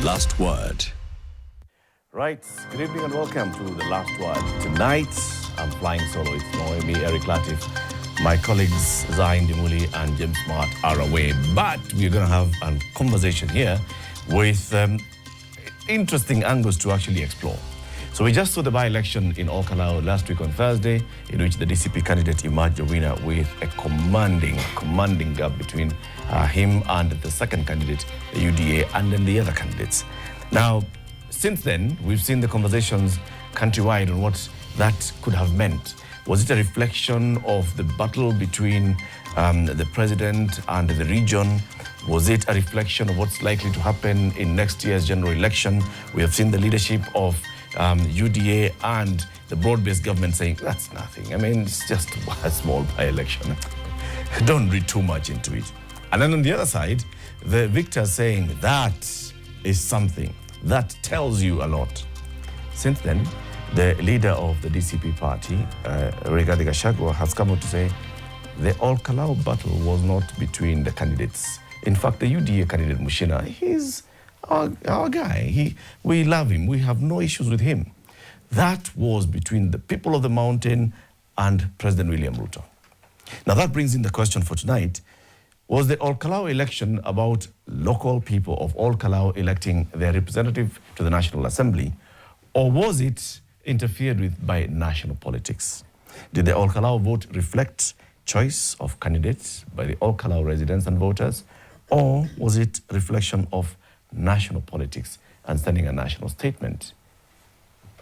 Last Word. Right, good evening and welcome to The Last Word. Tonight, I'm flying solo. It's Noemi, Eric Latif. My colleagues Zain Dimuli and James Smart are away, but we're going to have a conversation here with interesting angles to actually explore. So we just saw the by-election in Ol Kalou last week on Thursday, in which the DCP candidate emerged the winner with a commanding gap between him and the second candidate, the UDA, and then the other candidates. Now, since then, we've seen the conversations countrywide on what that could have meant. Was it a reflection of the battle between the president and the region? Was it a reflection of what's likely to happen in next year's general election? We have seen the leadership of UDA and the broad-based government saying, that's nothing. I mean, it's just a small by-election. Don't read too much into it. And then on the other side, the victors saying, that is something. That tells you a lot. Since then, the leader of the DCP party, Rigathi Gachagua, has come out to say the Ol Kalou battle was not between the candidates. In fact, the UDA candidate, Mushina, he's our guy. We love him. We have no issues with him. That was between the people of the mountain and President William Ruto. Now that brings in the question for tonight. Was the Ol Kalou election about local people of Ol Kalou electing their representative to the National Assembly, or was it interfered with by national politics? Did the Ol Kalou vote reflect choice of candidates by the Ol Kalou residents and voters, or was it a reflection of national politics and sending a national statement?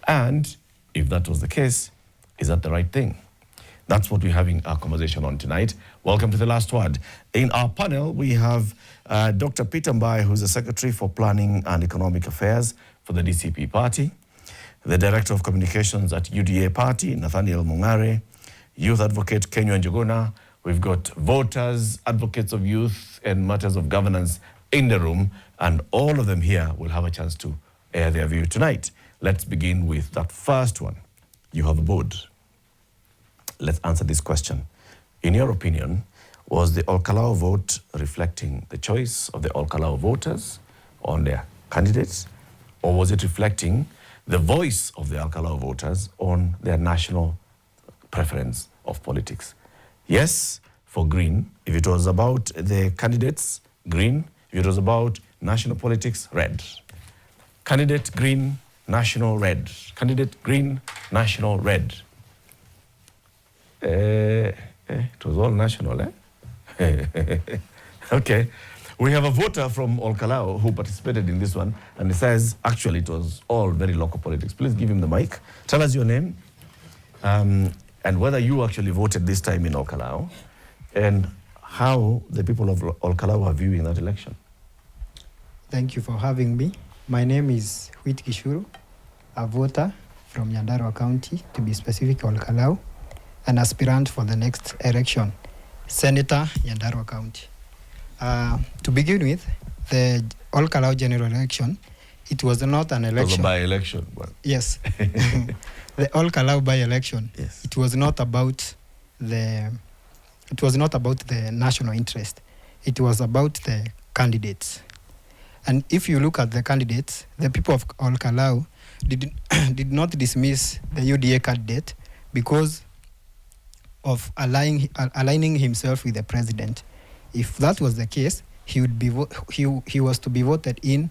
And if that was the case, is that the right thing? That's what we're having our conversation on tonight. Welcome to The Last Word. In our panel, we have Dr. Peter Mbai, who's the Secretary for Planning and Economic Affairs for the DCP party, the Director of Communications at UDA party, Nathaniel Mungare, Youth Advocate Kenyo Njuguna. We've got voters, advocates of youth and matters of governance in the room, and all of them here will have a chance to air their view tonight. Let's begin with that first one. You have a board. Let's answer this question. In your opinion, was the Ol Kalou vote reflecting the choice of the Ol Kalou voters on their candidates, or was it reflecting the voice of the Ol Kalou voters on their national preference of politics? Yes, for green. If it was about the candidates, green. If it was about national politics, red. Candidate green, national red. Candidate green, national red. It was all national, eh? Okay. We have a voter from Ol Kalou who participated in this one, and he says, actually, it was all very local politics. Please give him the mic. Tell us your name, and whether you actually voted this time in Ol Kalou, and how the people of Ol Kalou are viewing that election. Thank you for having me. My name is Huit Kishuru, a voter from Nyandarua County, to be specific, Ol Kalou, an aspirant for the next election, Senator, Nyandarua County. To begin with, the Ol Kalou general election, it was not an election. It was a by-election. Yes. The Ol Kalou by-election, yes. It was not about the national interest. It was about the candidates. And if you look at the candidates, the people of Ol Kalou did not dismiss the UDA candidate because of aligning himself with the president. If that was the case, he was to be voted in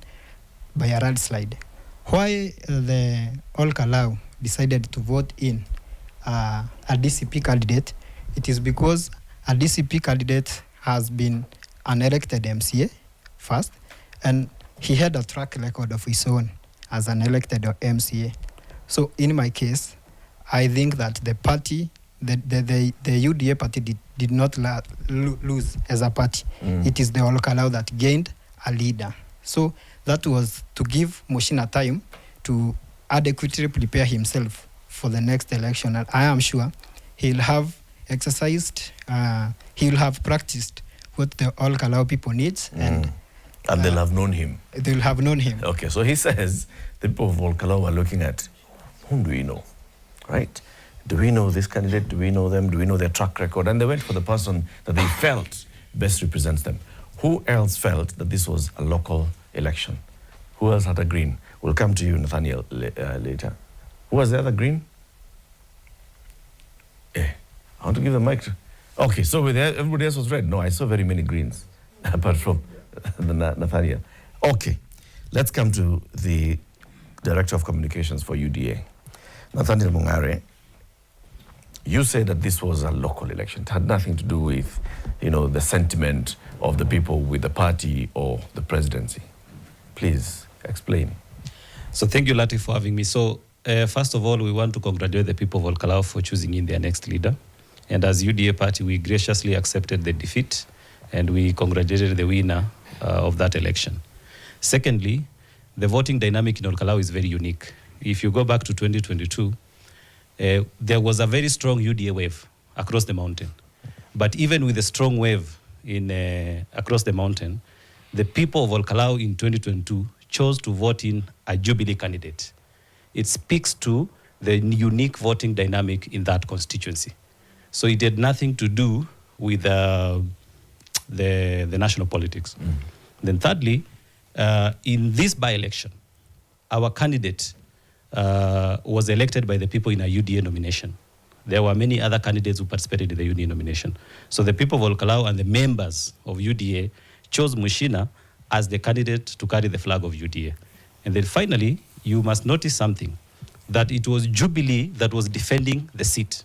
by a landslide. Why the Ol Kalou decided to vote in a DCP candidate? It is because a DCP candidate has been an elected MCA first, and he had a track record of his own as an elected MCA. So in my case, I think that the party, the UDA party did not lose as a party. It is the Ol Kalou that gained a leader. So that was to give Mushina time to adequately prepare himself for the next election. And I am sure he'll have exercised, he'll have practiced what the Ol Kalou people needs, and they'll have known him. They'll have known him. Okay, so he says the people of Ol Kalou are looking at, whom do we know, right? Do we know this candidate? Do we know them? Do we know their track record? And they went for the person that they felt best represents them. Who else felt that this was a local election? Who else had a green? We'll come to you, Nathaniel, later. Who was the other green? I want to give the mic to... Okay, so everybody else was red. No, I saw very many greens, apart from Nathaniel. Okay, let's come to the Director of Communications for UDA. Nathaniel Mungare, you say that this was a local election. It had nothing to do with, the sentiment of the people with the party or the presidency. Please explain. So thank you, Latif, for having me. So first of all, we want to congratulate the people of Ol Kalou for choosing in their next leader. And as UDA party, we graciously accepted the defeat and we congratulated the winner of that election. Secondly, the voting dynamic in Ol Kalou is very unique. If you go back to 2022, there was a very strong UDA wave across the mountain. But even with a strong wave across the mountain, the people of Ol Kalou in 2022 chose to vote in a Jubilee candidate. It speaks to the unique voting dynamic in that constituency. So it had nothing to do with the national politics. Then thirdly, in this by-election, our candidate was elected by the people in a UDA nomination. There were many other candidates who participated in the UDA nomination. So the people of Ol Kalou and the members of UDA chose Mushina as the candidate to carry the flag of UDA. And then finally, you must notice something, that it was Jubilee that was defending the seat.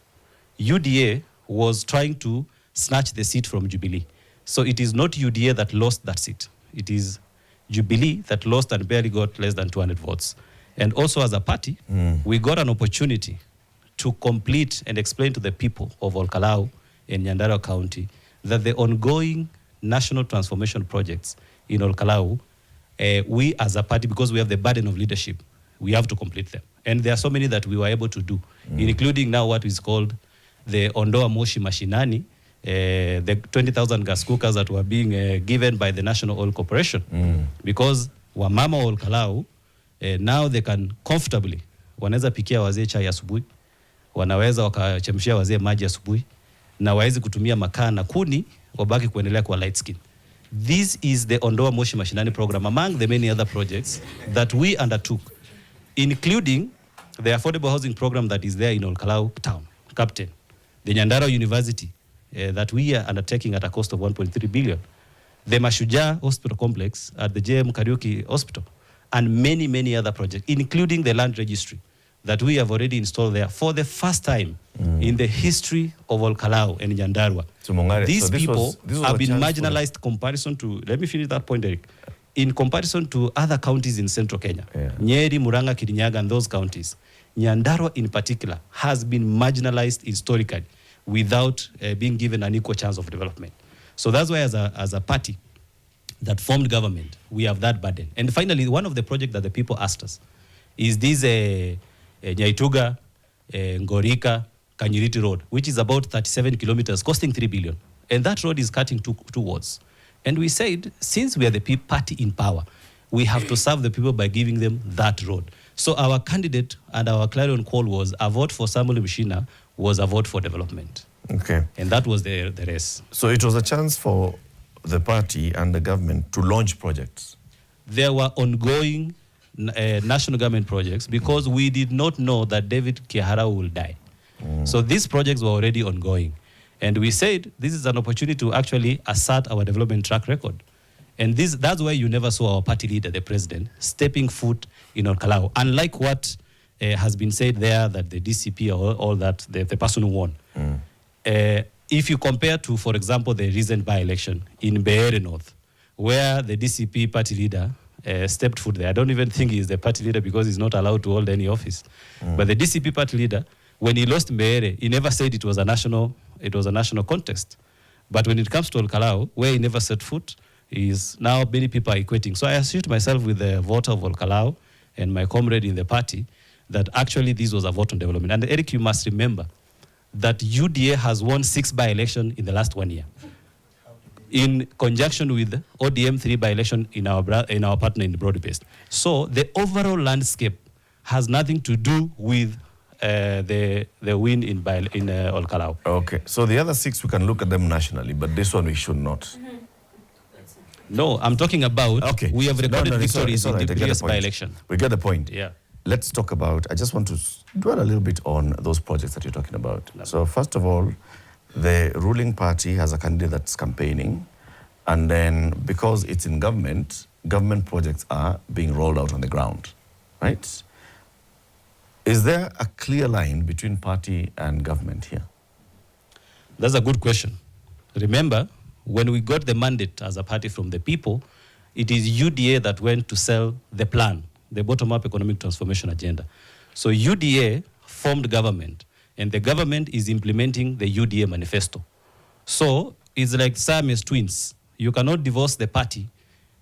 UDA was trying to snatch the seat from Jubilee. So it is not UDA that lost that seat. It is Jubilee that lost and barely got less than 200 votes. And also as a party, we got an opportunity to complete and explain to the people of Ol Kalou in Nyandarua County that the ongoing national transformation projects in Ol Kalou, we as a party, because we have the burden of leadership, we have to complete them. And there are so many that we were able to do, including now what is called the Ondoa Moshi Mashinani, the 20,000 gas cookers that were being given by the National Oil Corporation. Because wamama Ol Kalou, now they can comfortably, wanaweza pikia wazee chai asubuhi, wanaweza wakachemshia wazee maji asubuhi, na waweze kutumia makaa na kuni, wabaki kuendelea kwa light skin. This is the Ondoa Moshi Mashinani program, among the many other projects that we undertook, including the affordable housing program that is there in Ol Kalou town, Captain, the Nyandarua University that we are undertaking at a cost of 1.3 billion, the Mashujaa Hospital Complex at the JM Kariuki Hospital, and many, many other projects, including the land registry that we have already installed there for the first time in the history of Ol Kalou and Nyandarua. So Mungare, These so people have been marginalized comparison to, let me finish that point, Eric, in comparison to other counties in central Kenya, Nyeri, Murang'a, Kirinyaga, and those counties. Nyandarua in particular has been marginalized historically without being given an equal chance of development. So that's why as a party that formed government, we have that burden. And finally, one of the projects that the people asked us is this Nyaituga, Ngorika, Kanyiriti Road, which is about 37 kilometers, costing 3 billion. And that road is cutting two wards. And we said, since we are the party in power, we have to serve the people by giving them that road. So our candidate and our clarion call was a vote for Samuel Mushina was a vote for development. Okay. And that was the race. So it was a chance for the party and the government to launch projects. There were ongoing national government projects because we did not know that David Kiharau will die. So these projects were already ongoing. And we said this is an opportunity to actually assert our development track record. And that's why you never saw our party leader, the president, stepping foot in Ol Kalou. Unlike what has been said there, that the DCP or all that, the person who won. If you compare to, for example, the recent by-election in Beere North, where the DCP party leader stepped foot there. I don't even think he's the party leader because he's not allowed to hold any office. But the DCP party leader, when he lost Beere, he never said it was a national contest. But when it comes to Ol Kalou, where he never set foot, is now many people are equating. So I associate myself with the voter of Ol Kalou and my comrade in the party that actually this was a vote on development. And Eric, you must remember that UDA has won 6 by-election in the last 1 year, in conjunction with ODM 3 by-election in our partner in the broad-based. So the overall landscape has nothing to do with the win in Ol Kalou. Okay, so the other 6 we can look at them nationally, but this one we should not. No, I'm talking about we have recorded victories in the previous by-election. We get the point. Yeah. Let's talk about, I just want to dwell a little bit on those projects that you're talking about. No. So first of all, the ruling party has a candidate that's campaigning, and then because it's in government projects are being rolled out on the ground, right? Is there a clear line between party and government here? That's a good question. Remember, when we got the mandate as a party from the people, it is UDA that went to sell the plan, the bottom-up economic transformation agenda. So UDA formed government, and the government is implementing the UDA manifesto. So it's like Siamese twins. You cannot divorce the party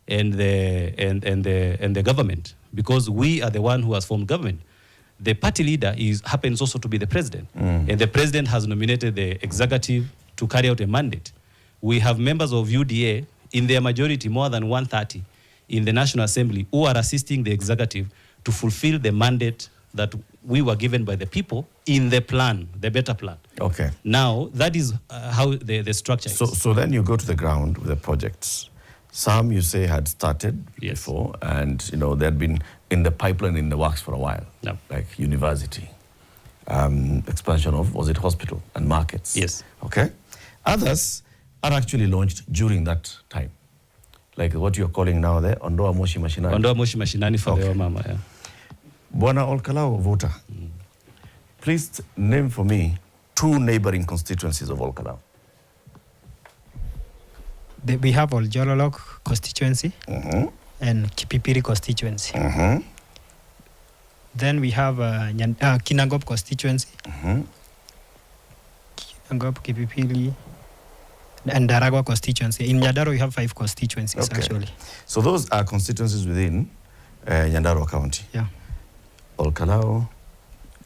and the government, because we are the one who has formed government. The party leader happens also to be the president, and the president has nominated the executive to carry out a mandate. We have members of UDA in their majority, more than 130, in the National Assembly, who are assisting the executive to fulfill the mandate that we were given by the people in the plan, the better plan. Okay. Now, that is how the structure is. So then you go to the ground with the projects. Some you say had started before, and they had been in the pipeline, in the works for a while, like university, expansion of, was it hospital and markets? Yes. Okay. Others are actually launched during that time, like what you're calling now the Ondoa Moshi Mashinani. Ondoa Moshi Mashinani for the mama, yeah. Bwana Ol Kalou voter, please name for me 2 neighboring constituencies of Ol Kalou. We have Ol constituency and Kipipiri constituency. Then we have Kinangop constituency, Kinangop, Kipipiri, and Daragwa constituency. In Nyandarua, we have 5 constituencies, actually. So those are constituencies within Nyandarua County. Yeah. Ol Kalou,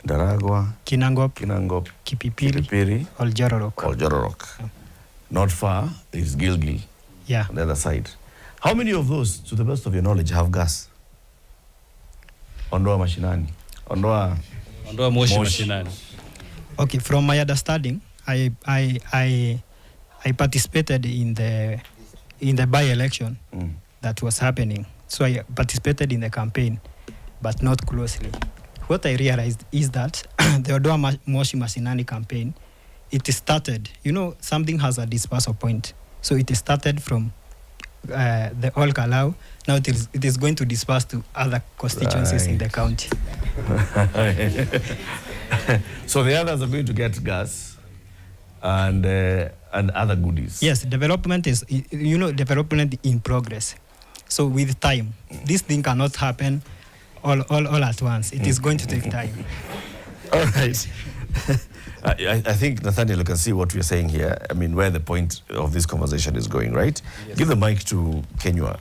Daragwa, Kinangop, Kipipiri, Ol Jororok. Yeah. Not far is Gilgil, on the other side. How many of those, to the best of your knowledge, have gas? Ondoa Mashinani. Ondoa Moshi Mashinani. Okay, from my understanding, I participated in the by-election that was happening. So I participated in the campaign, but not closely. What I realized is that the Ondoa Moshi Mashinani campaign, it started, something has a dispersal point. So it started from the Ol Kalou. Now it is going to disperse to other constituencies in the county. So the others are going to get gas and other goodies. Yes, development is, development in progress. So with time, this thing cannot happen all at once. It is going to take time. All right. I think, Nathaniel, you can see what we're saying here. I mean, where the point of this conversation is going, right? Yes. Give the mic to Kenywa.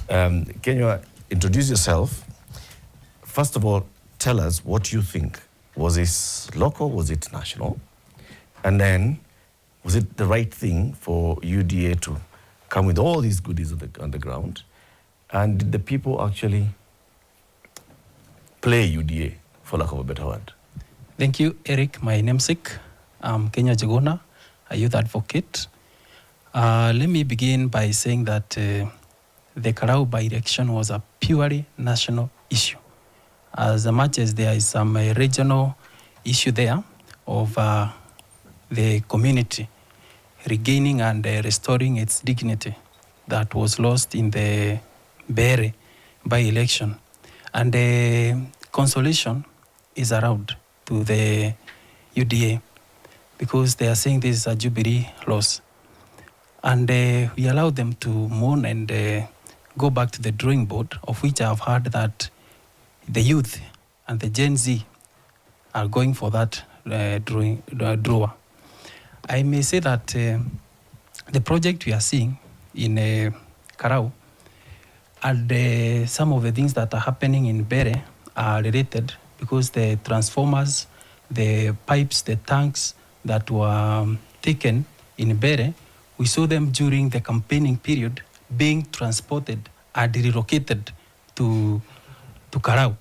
Kenywa, introduce yourself. First of all, tell us what you think. Was this local? Was it national? And then, was it the right thing for UDA to come with all these goodies on the ground? And did the people actually play UDA, for lack of a better word? Thank you, Eric, my namesake. I'm Kenya Jagona, a youth advocate. Let me begin by saying that the Kalou by-election was a purely national issue. As much as there is some regional issue there of the community regaining and restoring its dignity that was lost in the Bere by-election. And the consolation is around to the UDA because they are saying this is a Jubilee loss. And we allow them to mourn and go back to the drawing board, of which I have heard that the youth and the Gen Z are going for that drawer. I may say that the project we are seeing in Kalou and some of the things that are happening in Bere are related because the transformers, the pipes, the tanks that were taken in Bere, we saw them during the campaigning period being transported and relocated to Kalou.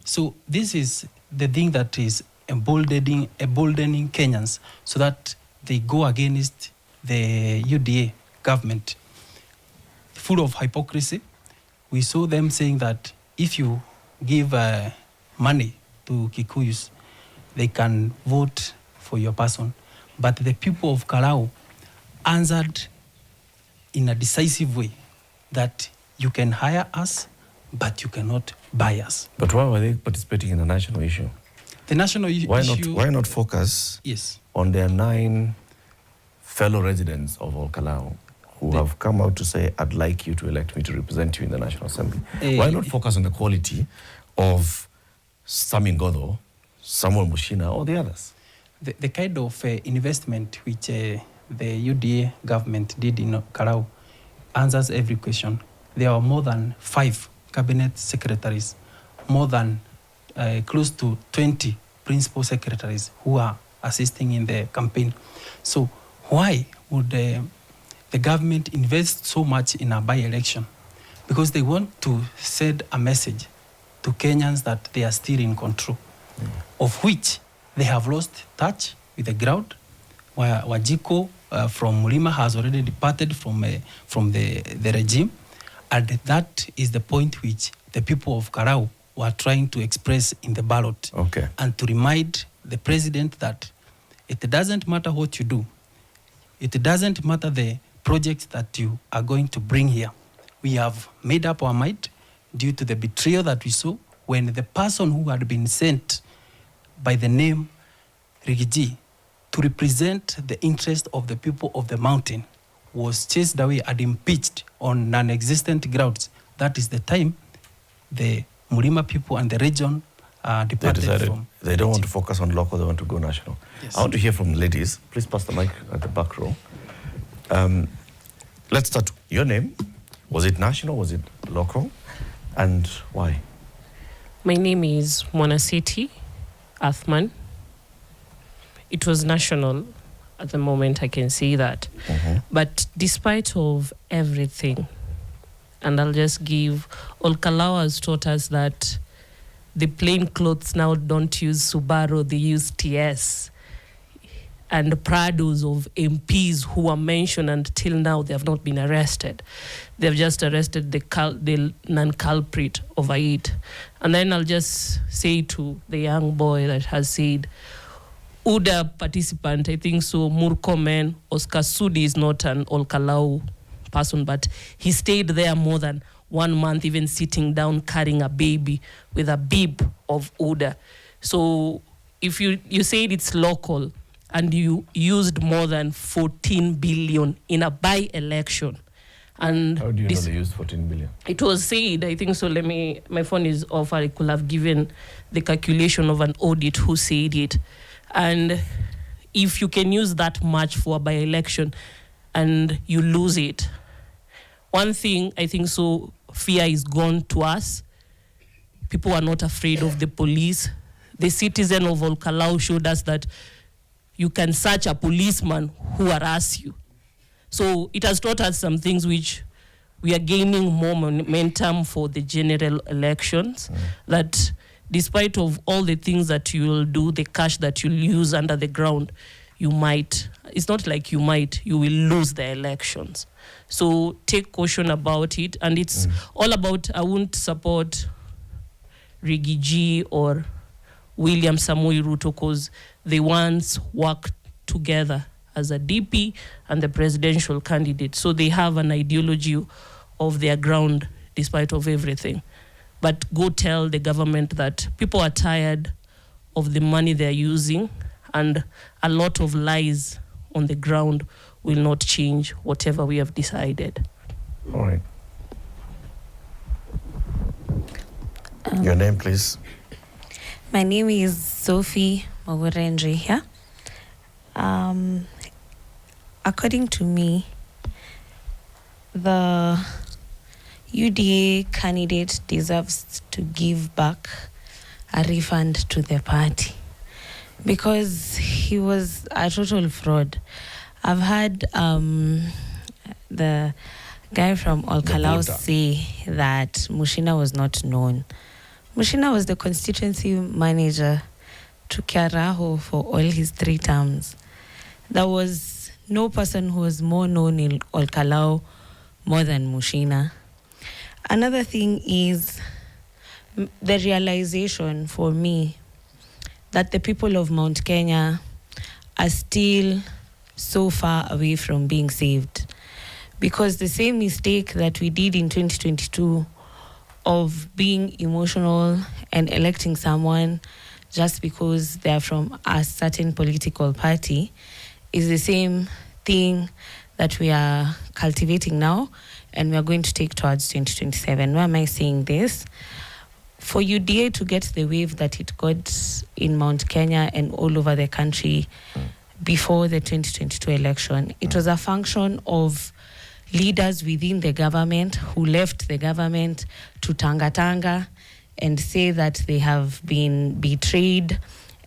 So this is the thing that is emboldening Kenyans so that they go against the UDA government. full of hypocrisy. We saw them saying that if you give money to Kikuyus, they can vote for your person. But the people of Kalou answered in a decisive way that you can hire us, but you cannot buy us. But why were they participating in a national issue? The national issue... Why not focus on their 9 fellow residents of Ol Kalou who have come out to say, I'd like you to elect me to represent you in the National Assembly? Why not focus on the quality of Sami Ngodo, Samuel Mushina, or the others? The kind of investment which the UDA government did in Kalou answers every question. There are more than 5 cabinet secretaries, more than close to 20 principal secretaries who are assisting in the campaign. So why would the government invest so much in a by-election? Because they want to send a message to Kenyans that they are still in control, of which they have lost touch with the ground. Wajiko from Mulima has already departed from the regime, and that is the point which the people of Kalou were trying to express in the ballot, and to remind the president that it doesn't matter what you do, it doesn't matter the projects that you are going to bring here. We have made up our mind due to the betrayal that we saw when the person who had been sent by the name Rigiji to represent the interest of the people of the mountain was chased away and impeached on non-existent grounds. That is the time the Mulima people and the region departed from. They don't want to focus on local, they want to go national. Yes. I want to hear from the ladies. Please pass the mic at the back row. Let's start. Your name, was it national, was it local, and why? My name is Mwanasiti Athman. It was national at the moment, I can see that. But despite of everything, and I'll just give, Ol Kalou has taught us that the plain clothes now don't use Subaru, they use TS. And Prados of MPs who were mentioned until now, they have not been arrested. They've just arrested the non-culprit over it. And then I'll just say to the young boy that has said, UDA participant, I think so, Murkomen, Oscar Sudi is not an Ol Kalou person, but he stayed there more than 1 month, even sitting down, carrying a baby with a bib of UDA. So if you said it's local, and you used more than 14 billion in a by-election. And how do you know they used 14 billion? It was said, I think so, my phone is off, I could have given the calculation of an audit who said it. And if you can use that much for a by-election and you lose it, one thing, I think so, fear is gone to us. People are not afraid of the police. The citizen of Ol Kalou showed us that you can search a policeman who harass you. So it has taught us some things which we are gaining more momentum for the general elections, that despite of all the things that you will do, the cash that you'll use under the ground, you might, it's not like you might, you will lose the elections. So take caution about it. And it's all about, I won't support Rigiji or William Samoei Ruto because they once worked together as a DP and the presidential candidate. So they have an ideology of their ground despite of everything. But go tell the government that people are tired of the money they're using, and a lot of lies on the ground will not change whatever we have decided. All right. Your name, please. My name is Sophie Magurenji here. According to me, the UDA candidate deserves to give back a refund to the party because he was a total fraud. I've heard the guy from Ol Kalou say that Mushina was not known. Mushina was the constituency manager to Kiaraho for all his 3 terms. There was no person who was more known in Ol Kalou more than Mushina. Another thing is the realization for me that the people of Mount Kenya are still so far away from being saved. Because the same mistake that we did in 2022 of being emotional and electing someone just because they're from a certain political party is the same thing that we are cultivating now, and we are going to take towards 2027. Why am I saying this? For UDA to get the wave that it got in Mount Kenya and all over the country before the 2022 election, it was a function of leaders within the government who left the government to tanga and say that they have been betrayed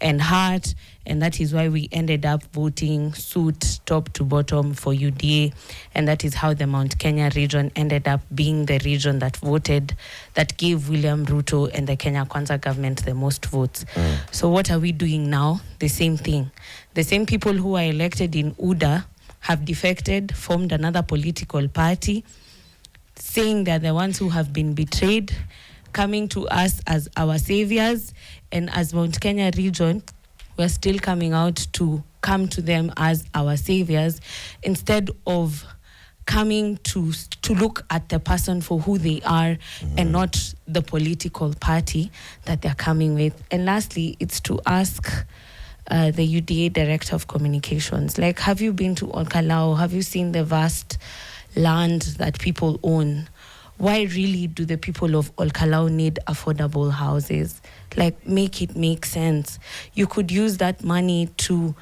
and hurt, and that is why we ended up voting suit top to bottom for UDA, and that is how the Mount Kenya region ended up being the region that voted, that gave William Ruto and the Kenya Kwanza government the most votes. So what are we doing now? The same thing. The same people who are elected in UDA have defected, formed another political party, saying they're the ones who have been betrayed, coming to us as our saviors, and as Mount Kenya region, we're still coming out to come to them as our saviors, instead of coming to look at the person for who they are and not the political party that they're coming with. And lastly, it's to ask the UDA Director of Communications, like, have you been to Ol Kalou? Have you seen the vast land that people own? Why really do the people of Ol Kalou need affordable houses? Like, make it make sense. You could use that money to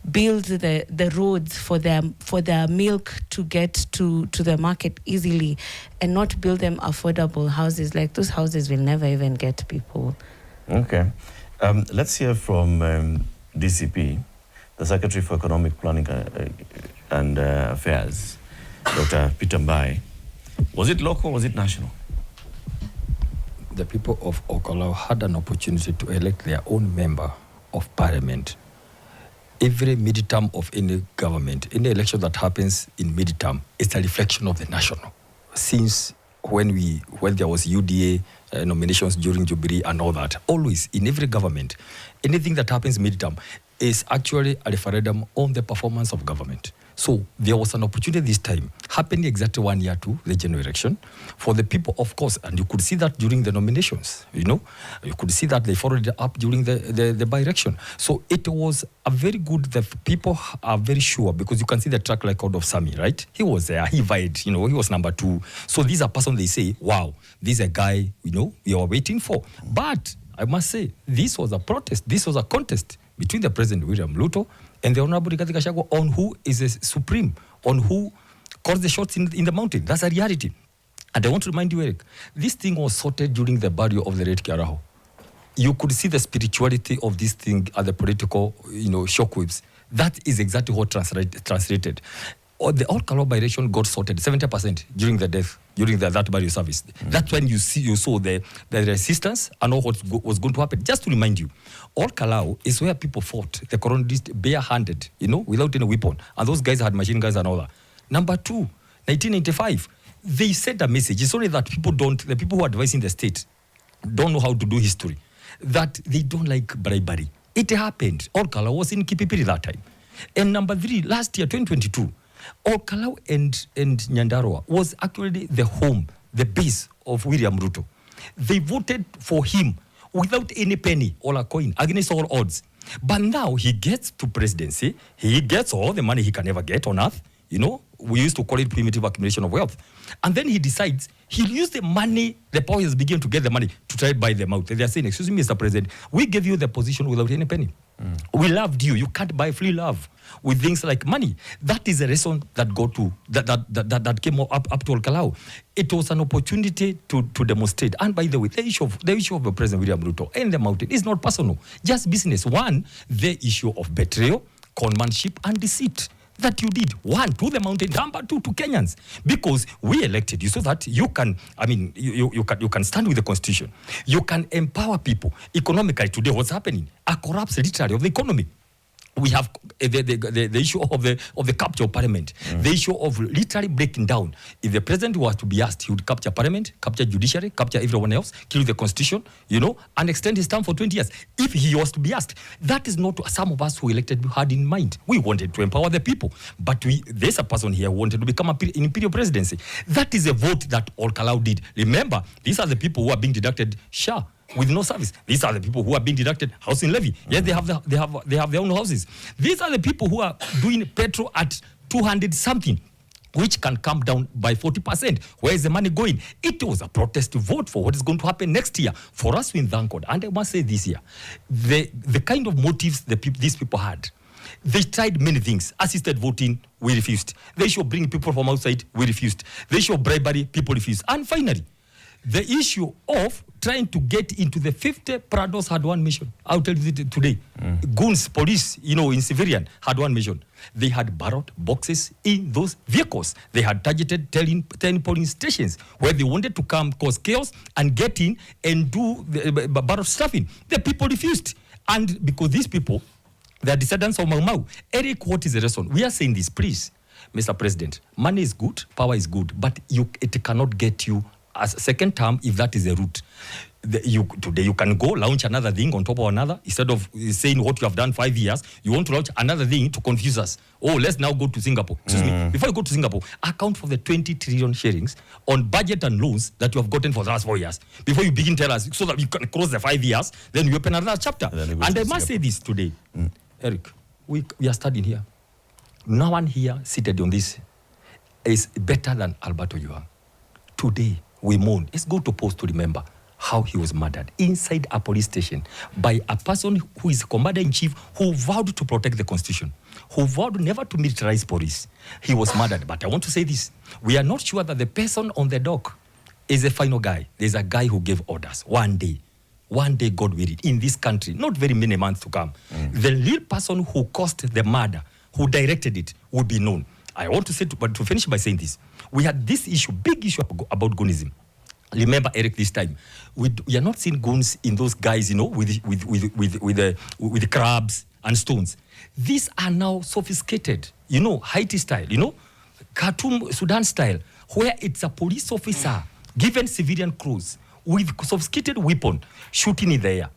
build the roads for their milk to get to the market easily, and not build them affordable houses. Like, those houses will never even get people. Okay. Let's hear from DCP, the Secretary for Economic Planning and Affairs, Dr. Peter Mbai. Was it local or was it national? The people of Ol Kalou had an opportunity to elect their own member of parliament. Every mid-term of any government, any election that happens in mid-term, is a reflection of the national. Since when there was UDA nominations during Jubilee and all that, always in every government, anything that happens mid-term is actually a referendum on the performance of government. So there was an opportunity this time, happening exactly 1 year to the general election, for the people, of course, and you could see that during the nominations, you could see that they followed it up during the by-election. So it was a very good, the people are very sure, because you can see the track record of Sami, right? He was there, he vied, he was number 2. So these are person they say, wow, this is a guy, we are waiting for. But I must say, this was a protest, this was a contest between the President William Ruto and the Honorable Rigathi Gachagua on who is a supreme, on who calls the shots in the mountain. That's a reality. And I want to remind you, Eric, this thing was sorted during the burial of the late Kiaraho. You could see the spirituality of this thing at the political, shockwaves. That is exactly what translated. The Ol Kalou by-election got sorted 70% during the death, during that burial service. That's when you saw the resistance and all what was going to happen. Just to remind you, Ol Kalou is where people fought the colonialists barehanded, without any weapon. And those guys had machine guns and all that. Number 2, 1995, they sent a message. It's only that the people who are advising the state don't know how to do history, that they don't like bribery. It happened. Ol Kalou was in Kipipiri that time. And number 3, last year, 2022, Ol Kalou and Nyandarua was actually the home, the base of William Ruto. They voted for him without any penny or a coin, against all odds. But now he gets to presidency, he gets all the money he can ever get on earth. We used to call it primitive accumulation of wealth. And then he decides he'll use the money, the powers begin to get the money to try to buy them out. They are saying, excuse me, Mr. President, we gave you the position without any penny. We loved you. You can't buy free love with things like money. That is the reason that that came up to Ol Kalou. It was an opportunity to demonstrate. And by the way, the issue of the President William Ruto and the mountain is not personal, just business. One, the issue of betrayal, conmanship, and deceit that you did. 1, to the mountain. Number 2, to Kenyans, because we elected you so that you can, you can stand with the constitution. You can empower people economically. Today, what's happening? A collapse literally of the economy. We have the issue of the capture of parliament, the issue of literally breaking down. If the president was to be asked, he would capture parliament, capture judiciary, capture everyone else, kill the constitution, and extend his term for 20 years. If he was to be asked, that is not what some of us who elected had in mind. We wanted to empower the people, but there's a person here who wanted to become an imperial presidency. That is a vote that Ol Kalou did. Remember, these are the people who are being deducted SHA with no service. These are the people who are being deducted housing levy. Yes, they have their own houses. These are the people who are doing petrol at 200 something, which can come down by 40%. Where is the money going? It was a protest vote for what is going to happen next year for us in Thank. And I must say this year, the kind of motives these people had. They tried many things. Assisted voting, we refused. They should bring people from outside, we refused. They should bribery, people refused. And finally, the issue of trying to get into the 50 Prados had one mission. I'll tell you today. Goons, police, in civilian had one mission. They had ballot boxes in those vehicles. They had targeted 10 polling stations where they wanted to come cause chaos and get in and do the ballot stuffing. The people refused. And because these people, they are descendants of Mau Mau. Eric, what is the reason? We are saying this, please, Mr. President. Money is good, power is good, but it cannot get you as a second term if that is the route. Today you can go launch another thing on top of another. Instead of saying what you have done 5 years, you want to launch another thing to confuse us. Oh, let's now go to Singapore. Excuse me. Before you go to Singapore, account for the 20 trillion shillings on budget and loans that you have gotten for the last 4 years. Before you begin tell us, so that you can cross the 5 years, then you open another chapter. And I must say this today, Eric, we are studying here. No one here seated on this is better than Alberto Yuang. Today, we mourn. Let's go to post to remember how he was murdered inside a police station by a person who is commander-in-chief who vowed to protect the constitution, who vowed never to militarize police. He was murdered. But I want to say this. We are not sure that the person on the dock is the final guy. There's a guy who gave orders. One day, God will it, in this country, not very many months to come, the real person who caused the murder, who directed it, will be known. I want to say, but to finish by saying this, we had this issue, big issue about goonism. Remember, Eric, this time, we are not seeing goons in those guys, with the crabs and stones. These are now sophisticated, Haiti style, Khartoum, Sudan style, where it's a police officer given civilian crews with sophisticated weapon shooting in the air.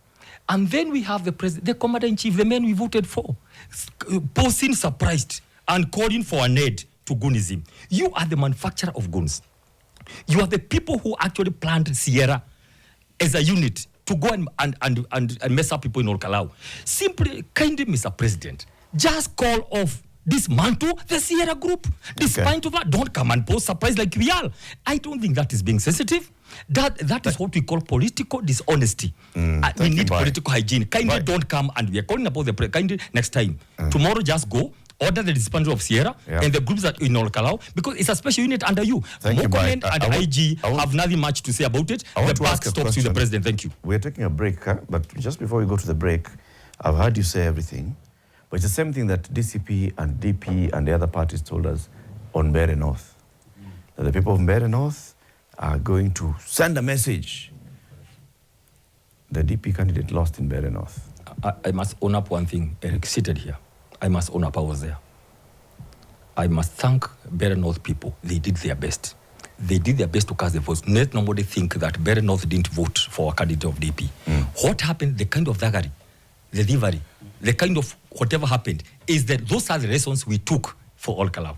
And then we have the president, the commander-in-chief, the man we voted for, posing surprised and calling for an aid to goonism. You are the manufacturer of goons. You are the people who actually planned Sierra as a unit to go and mess up people in Ol Kalou. Simply, kindly, Mr. President, just call off, dismantle the Sierra group. Despite of that, don't come and pose surprise like we are. I don't think that is being sensitive. That is what we call political dishonesty. We need political hygiene. Kindly don't come, and we are calling about the kindly next time. Tomorrow, just go. Order the disbandal of Sierra and the groups that in Ol Kalou, because it's a special unit under you. Mokomen and IG have nothing much to say about it. The buck stops with the president. Thank you. We're taking a break, but just before we go to the break, I've heard you say everything, but it's the same thing that DCP and DP and the other parties told us on Mbeere North. That the people of Mbeere North are going to send a message. The DP candidate lost in Mbeere North. I must own up one thing, Eric, seated here. I must own up I was there. I must thank Mbeere North people. They did their best. They did their best to cast the votes. Let nobody think that Mbeere North didn't vote for a candidate of DP. What happened, the kind of thuggery, the thievery, the kind of whatever happened, is that those are the lessons we took for Ol Kalou.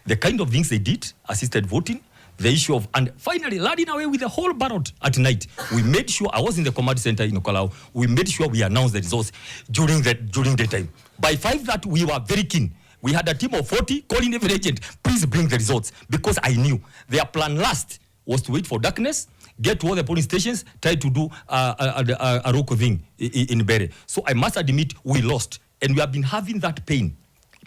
The kind of things they did, assisted voting, the issue of, and finally, running away with the whole ballot at night. We made sure, I was in the command center in Ol Kalou, we made sure we announced the results during the time. By 5 that we were very keen. We had a team of 40 calling every agent, please bring the results, because I knew their plan last was to wait for darkness, get to all the polling stations, try to do a roko thing in Mbeere. So I must admit we lost, and we have been having that pain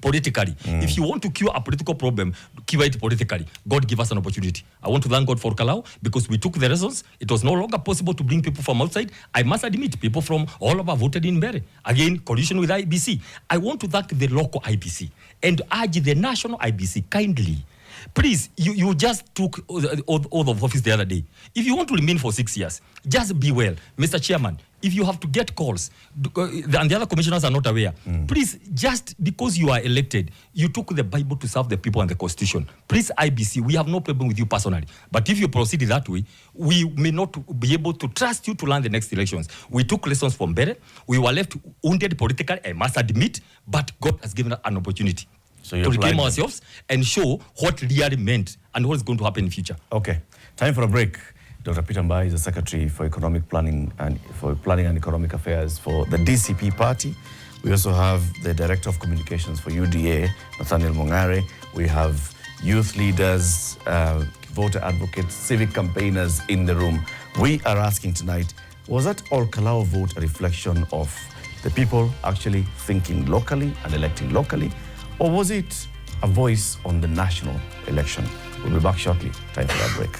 politically. If you want to cure a political problem, cure it politically. God give us an opportunity. I want to thank God for Kalou, because we took the results. It was no longer possible to bring people from outside. I must admit, people from all over voted in Mbeere. Again, coalition with IBC. I want to thank the local IBC and urge the national IBC kindly. Please, you just took oath of office the other day. If you want to remain for 6 years, just be well. Mr. Chairman, if you have to get calls, and the other commissioners are not aware, please, just because you are elected, you took the Bible to serve the people and the Constitution. Please, IBC, we have no problem with you personally. But if you proceed that way, we may not be able to trust you to learn the next elections. We took lessons from Bere. We were left wounded politically, I must admit, but God has given us an opportunity to reclaim ourselves and show what really meant and what is going to happen in the future. Okay, time for a break. Dr. Peter Mbai is the Secretary for Economic Planning and Economic Affairs for the DCP party. We also have the Director of Communications for UDA, Nathaniel Mongare. We have youth leaders, voter advocates, civic campaigners in the room. We are asking tonight, was that Ol Kalou vote a reflection of the people actually thinking locally and electing locally, or was it a voice on the national election? We'll be back shortly. Time for that break.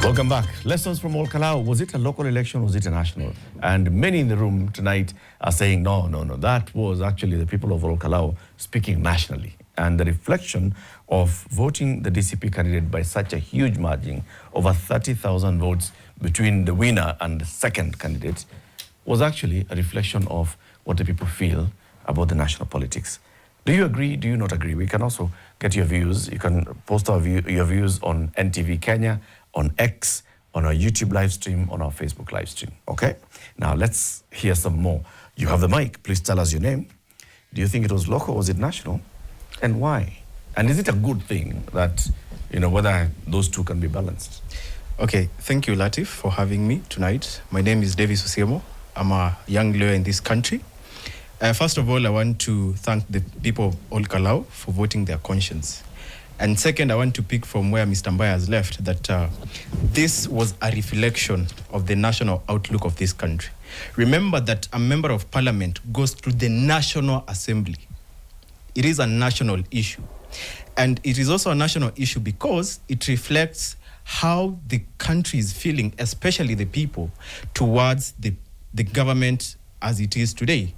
Welcome back. Lessons from Ol Kalou. Was it a local election? Was it a national? And many in the room tonight are saying, no. That was actually the people of Ol Kalou speaking nationally. And the reflection of voting the DCP candidate by such a huge margin, over 30,000 votes between the winner and the second candidate, was actually a reflection of what the people feel about the national politics. Do you agree? Do you not agree? We can also get your views. You can post your views on NTV Kenya, on X, on our YouTube live stream, on our Facebook live stream. Okay? Now let's hear some more. You have the mic. Please tell us your name. Do you think it was local or was it national? And why? And is it a good thing that, whether those two can be balanced? Okay, thank you, Latif, for having me tonight. My name is Davis Osiemo. I'm a young lawyer in this country. First of all, I want to thank the people of Ol Kalou for voting their conscience. And second, I want to pick from where Mr. Mbai has left, that this was a reflection of the national outlook of this country. Remember that a member of parliament goes to the National Assembly. It is a national issue. And it is also a national issue because it reflects how the country is feeling, especially the people, towards the government as it is today.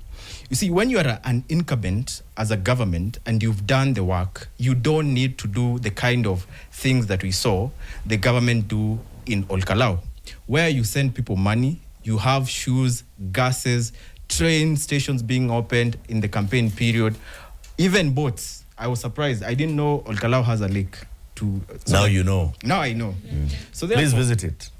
You see, when you are an incumbent as a government and you've done the work, you don't need to do the kind of things that we saw the government do in Ol Kalou, where you send people money, you have shoes, gases, train stations being opened in the campaign period, even boats. I was surprised. I didn't know Ol Kalou has a lake. Now you know. Now I know. So please visit it.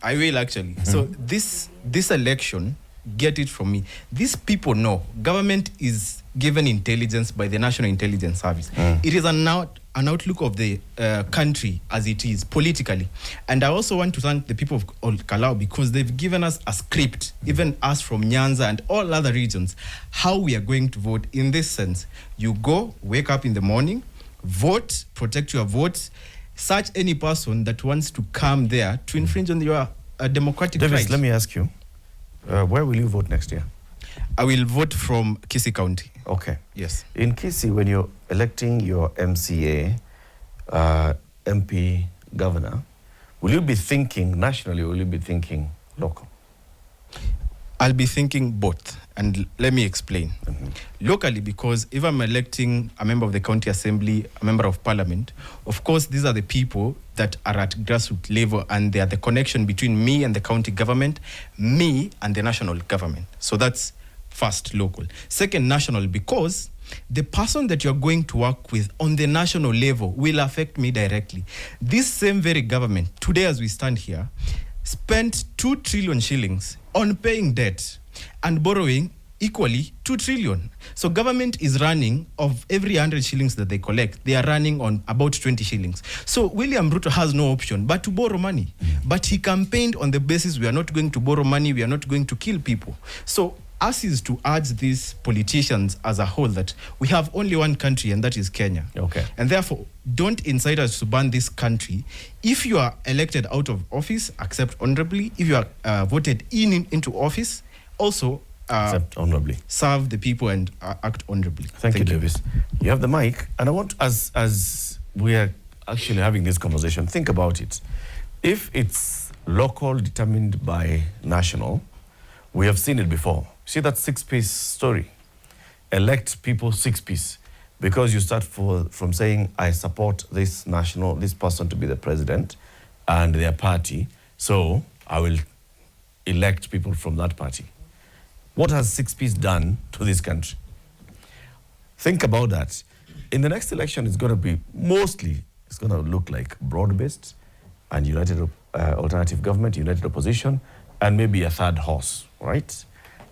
I will actually. So this election, get it from me. These people know government is given intelligence by the National Intelligence Service. It is an outlook of the country as it is politically. And I also want to thank the people of Ol Kalou because they've given us a script, even us from Nyanza and all other regions, how we are going to vote in this sense. You go, wake up in the morning, vote, protect your votes, search any person that wants to come there to infringe on your democratic rights. Davis, let me ask you, where will you vote next year? I will vote from Kisii County. Okay. Yes. In Kisii, when you're electing your MCA, MP, governor, will you be thinking nationally or will you be thinking local? I'll be thinking both. And let me explain. Locally, because if I'm electing a member of the county assembly, a member of parliament, of course, these are the people that are at grassroots level and they are the connection between me and the county government, me and the national government. So that's first, local. Second, national, because the person that you're going to work with on the national level will affect me directly. This same very government, today as we stand here, spent 2 trillion shillings on paying debt and borrowing equally 2 trillion. So government is running, of every 100 shillings that they collect, they are running on about 20 shillings. So William Ruto has no option but to borrow money. But he campaigned on the basis we are not going to borrow money, we are not going to kill people. So us is to urge these politicians as a whole that we have only one country and that is Kenya. Okay. And therefore, don't incite us to ban this country. If you are elected out of office, accept honorably. If you are voted into office, also accept honorably. Serve the people and act honorably. Thank you, Davis. You have the mic, and I want, as we are actually having this conversation, think about it. If it's local determined by national, we have seen it before. See that six-piece story? Elect people six-piece. Because you start from saying, I support this person to be the president and their party, so I will elect people from that party. What has six-piece done to this country? Think about that. In the next election, it's going to be it's going to look like broad-based and united alternative government, united opposition, and maybe a third horse, right?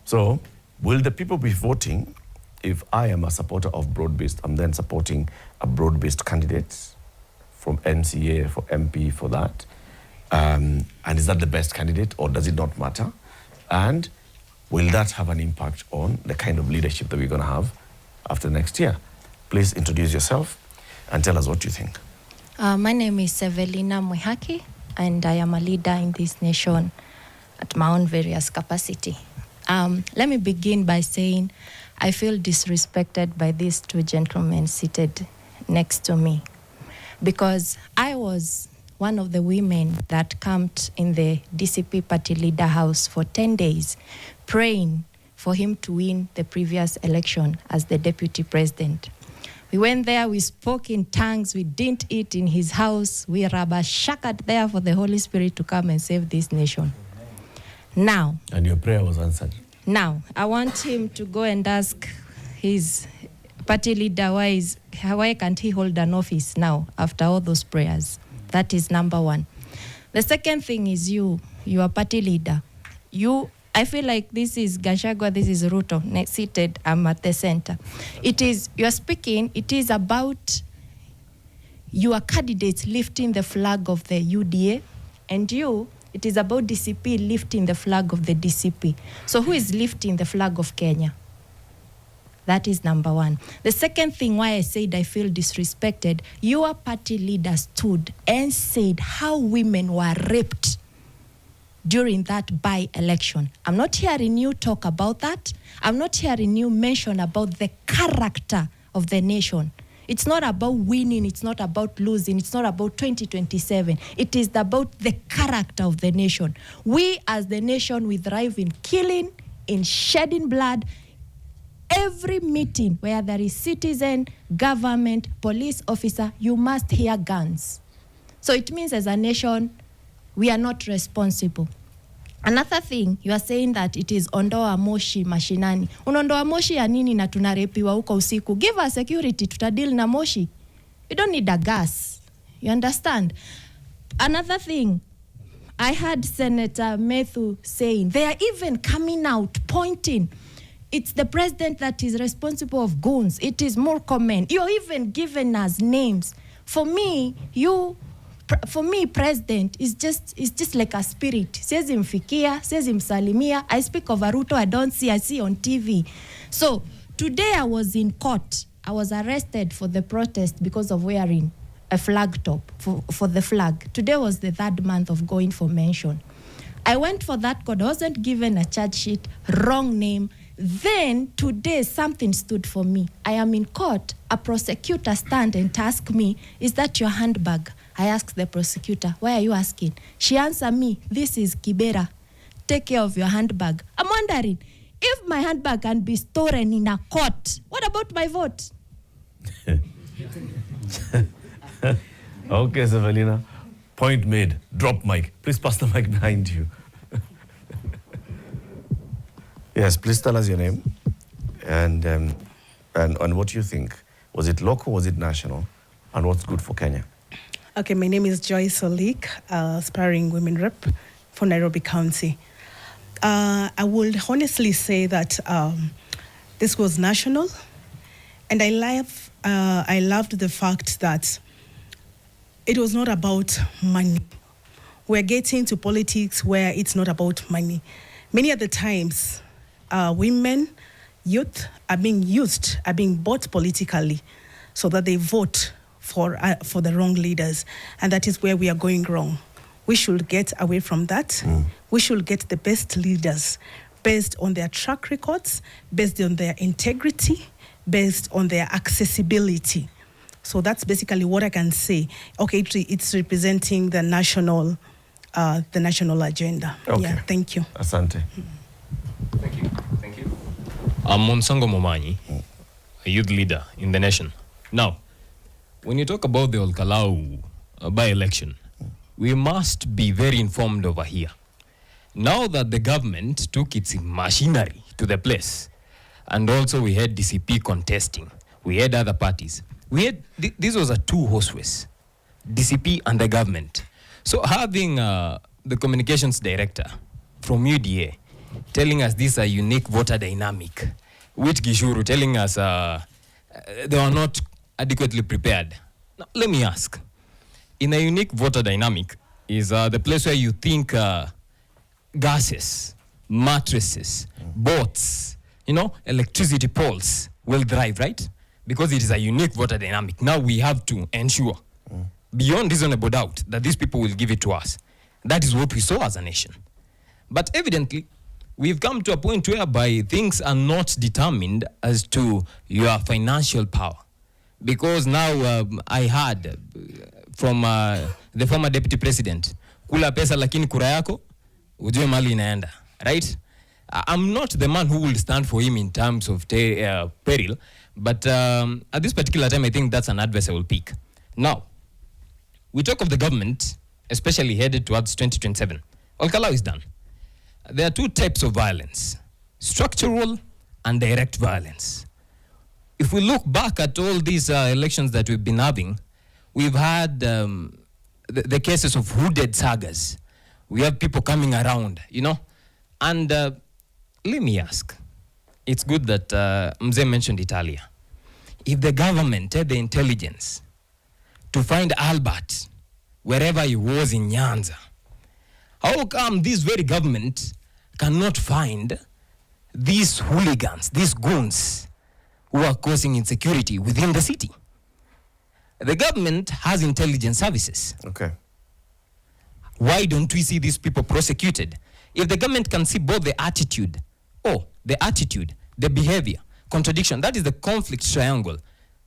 So will the people be voting? If I am a supporter of broad-based, I'm then supporting a broad-based candidate from NCA, for MP, for that. And is that the best candidate, or does it not matter? And will that have an impact on the kind of leadership that we're going to have after next year? Please introduce yourself and tell us what you think. My name is Evelina Mwihaki, and I am a leader in this nation at my own various capacity. Let me begin by saying I feel disrespected by these two gentlemen seated next to me, because I was one of the women that camped in the DCP party leader house for 10 days, praying for him to win the previous election as the deputy president. We went there, we spoke in tongues, we didn't eat in his house, we rabashakad there for the Holy Spirit to come and save this nation. Now. And your prayer was answered. Now, I want him to go and ask his party leader why can't he hold an office now after all those prayers? That is number one. The second thing is you are party leader. I feel like this is Gachagua, this is Ruto, seated, I'm at the center. You're speaking, it is about your candidates lifting the flag of the UDA, and it is about DCP lifting the flag of the DCP. So who is lifting the flag of Kenya? That is number one. The second thing why I said I feel disrespected, your party leader stood and said how women were raped during that by-election. I'm not hearing you talk about that. I'm not hearing you mention about the character of the nation. It's not about winning, it's not about losing, it's not about 2027. It is about the character of the nation. We as the nation, we thrive in killing, in shedding blood. Every meeting where there is citizen, government, police officer, you must hear guns. So it means as a nation, we are not responsible. Another thing, you are saying that it is ondoa moshi mashinani. Unondoa moshi ya nini na tunarepiwa huko usiku? Give us security, tutadil na moshi. You don't need a gas. You understand? Another thing, I heard Senator Methu saying, they are even coming out, pointing. It's the president that is responsible of goons. It is more common. You're even giving us names. For me, president is just like a spirit. Says him fikia, says him salimia. I speak of Ruto, I see on TV. So today I was in court. I was arrested for the protest because of wearing a flag top for the flag. Today was the 3rd month of going for mention. I went for that court. I wasn't given a charge sheet, wrong name. Then today something stood for me. I am in court. A prosecutor stand and ask me, is that your handbag? I asked the prosecutor, why are you asking? She answered me, this is Kibera. Take care of your handbag. I'm wondering, if my handbag can be stolen in a court, what about my vote? Okay, Sevelina. Point made. Drop mic. Please pass the mic behind you. Yes, please tell us your name and what you think. Was it local, was it national? And what's good for Kenya? Okay, my name is Joyce Olik, aspiring women rep for Nairobi County. I would honestly say that this was national, and I loved the fact that it was not about money. We're getting to politics where it's not about money. Many of the times, women, youth are being bought politically so that they vote for the wrong leaders, and that is where we are going wrong. We should get away from that. We should get the best leaders based on their track records, based on their integrity, based on their accessibility. So that's basically what I can say. Okay, it's representing the national the national agenda. Okay. Yeah, thank you. Asante. Thank you. I'm Monsongo Momanyi, a youth leader in the nation. Now, when you talk about the Ol Kalou by-election, we must be very informed over here. Now that the government took its machinery to the place, and also we had DCP contesting, we had other parties. We had this was a two-horse race, DCP and the government. So having the communications director from UDA telling us this is a unique voter dynamic, with Gishuru telling us they were not adequately prepared. Now, let me ask, in a unique voter dynamic is the place where you think gases, mattresses, boats, electricity poles will drive, right? Because it is a unique voter dynamic. Now we have to ensure, beyond reasonable doubt, that these people will give it to us. That is what we saw as a nation. But evidently, we've come to a point whereby things are not determined as to your financial power. Because now I heard from the former deputy president, kula pesa lakini kura yako, ujue mali inaenda, right? I'm not the man who will stand for him in terms of peril, but at this particular time, I think that's an advice I will pick. Now, we talk of the government, especially headed towards 2027. Ol Kalou is done. There are two types of violence, structural and direct violence. If we look back at all these elections that we've been having, we've had the cases of hooded sagas. We have people coming around, and let me ask, it's good that Mzee mentioned it earlier. If the government had the intelligence to find Albert wherever he was in Nyanza, how come this very government cannot find these hooligans, these goons who are causing insecurity within the city? The government has intelligence services. Okay. Why don't we see these people prosecuted? If the government can see both the attitude, the behavior, contradiction, that is the conflict triangle.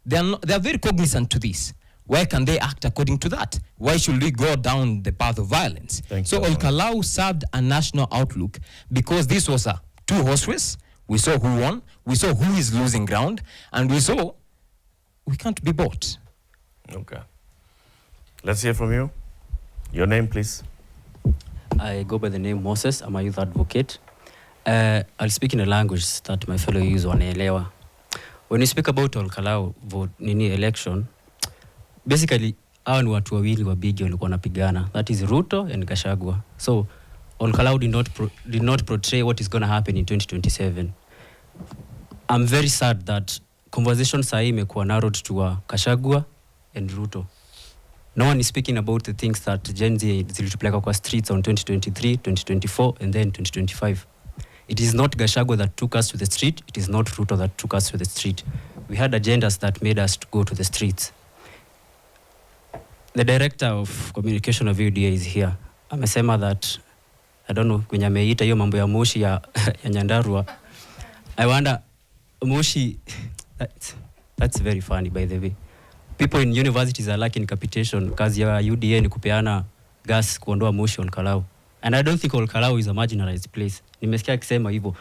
They are very cognizant to this. Why can they act according to that? Why should we go down the path of violence? So Ol Kalou served a national outlook because this was a two-horse race. We saw who won, we saw who is losing ground, and we saw we can't be bought. Okay. Let's hear from you. Your name, please. I go by the name Moses. I'm a youth advocate. I'll speak in a language that my fellow youths wanaelewa. When you speak about Ol Kalou vote election, basically hawa ni watu wawili wabigi walikuwa wanapigana. That is Ruto and Gachagua. So Ol Kalou did not portray what is going to happen in 2027. I'm very sad that conversation sahi imekuwa narrowed to Gachagua and Ruto. No one is speaking about the things that Gen Z zilitupeleka kwa streets on 2023, 2024, and then 2025. It is not Gachagua that took us to the street. It is not Ruto that took us to the street. We had agendas that made us to go to the streets. The director of communication of UDA is here. Amesema that, I don't know, kwenye ameita hiyo mambo ya moshi ya Nyandarua. I wonder, moshi, that's very funny by the way. People in universities are lacking capitation. Kazi ya UDA ni kupeana gas kuondoa moshi Ol Kalou. And I don't think Ol Kalou is a marginalized place. Nimesikia akisema hivyo.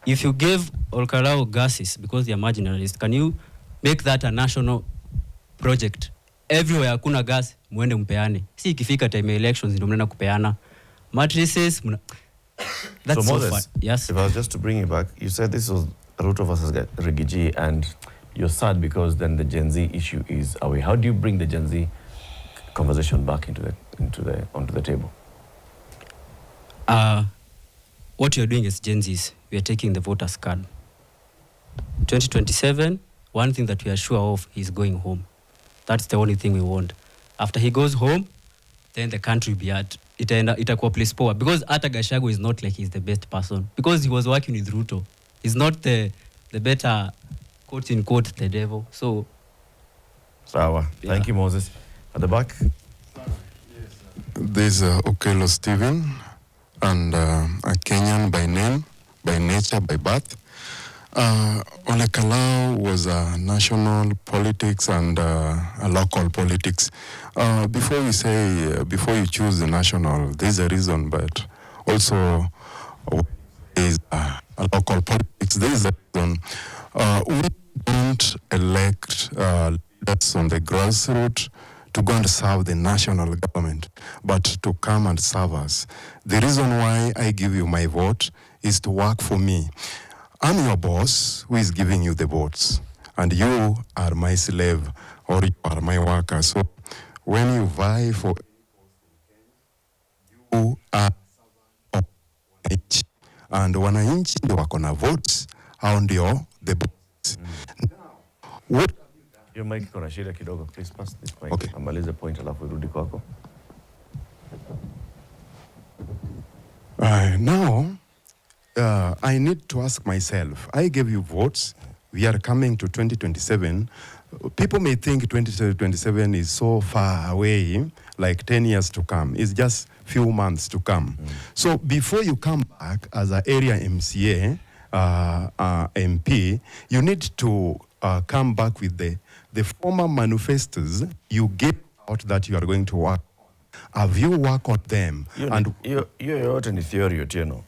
If you give Ol Kalou gases because they are marginalized, can you make that a national project? Everywhere hakuna gas, muende mpeane. Si ikifika time elections ndio mnaenda kupeana. Mattresses, that's so Moses, fun. Yes. If I was just to bring you back, you said this was Ruto versus Rigiji, and you're sad because then the Gen Z issue is away. How do you bring the Gen Z conversation back onto the table? What you're doing as Gen Zs, we are taking the voters' card. 2027, one thing that we are sure of is going home. That's the only thing we want. After he goes home, then the country will be at itakuwa place power. Because Ata Gachagua is not like he's the best person. Because he was working with Ruto. He's not the better, quote in quote, the devil. So, Sawa. Yeah. Thank you, Moses. At the back. This is Ol Kalou Stephen, and a Kenyan by name, by nature, by birth. Ol Kalou was national politics and a local politics. Before you choose the national, there's a reason, but also is a local politics. There's a reason. We don't elect leaders on the grassroots to go and serve the national government, but to come and serve us. The reason why I give you my vote is to work for me. I'm your boss who is giving you the votes, and you are my slave or you are my worker. So when you vie for, you are wananchi, and wananchi ndio wako na votes, hao ndio the boss. What Your mic iko na shida kidogo. Please pass this mic. Okay. Amalize point alafu irudi kwako. Now, I need to ask myself, I gave you votes. We are coming to 2027. People may think 2027 is so far away, like 10 years to come. It's just few months to come. So before you come back as an area MCA, MP, you need to come back with the former manifestos you gave out that you are going to work. Have you worked on them? You're yote ni theory Otieno.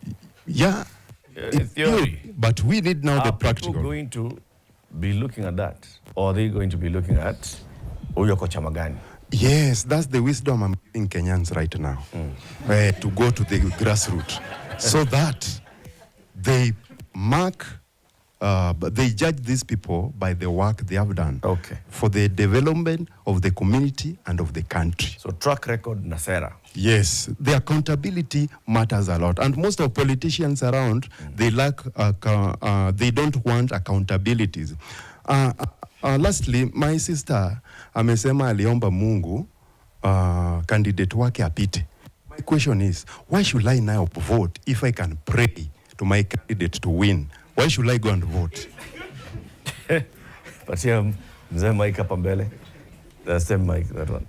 Yeah, Theory. but we need now the practical. Are people going to be looking at that? Or are they going to be looking at huyo kocha magani? Yes, that's the wisdom I'm giving Kenyans right now. To go to the grassroots. So that they mark, they judge these people by the work they have done. Okay. For the development of the community and of the country. So track record na sera. Yes, the accountability matters a lot. And most of politicians around, they lack, they don't want accountabilities. Lastly, my sister amesema aliomba Mungu candidate wake apite. My question is, why should I now vote if I can pray to my candidate to win? Why should I go and vote? Patia mzee mic hapa mbele. The same mic, that one.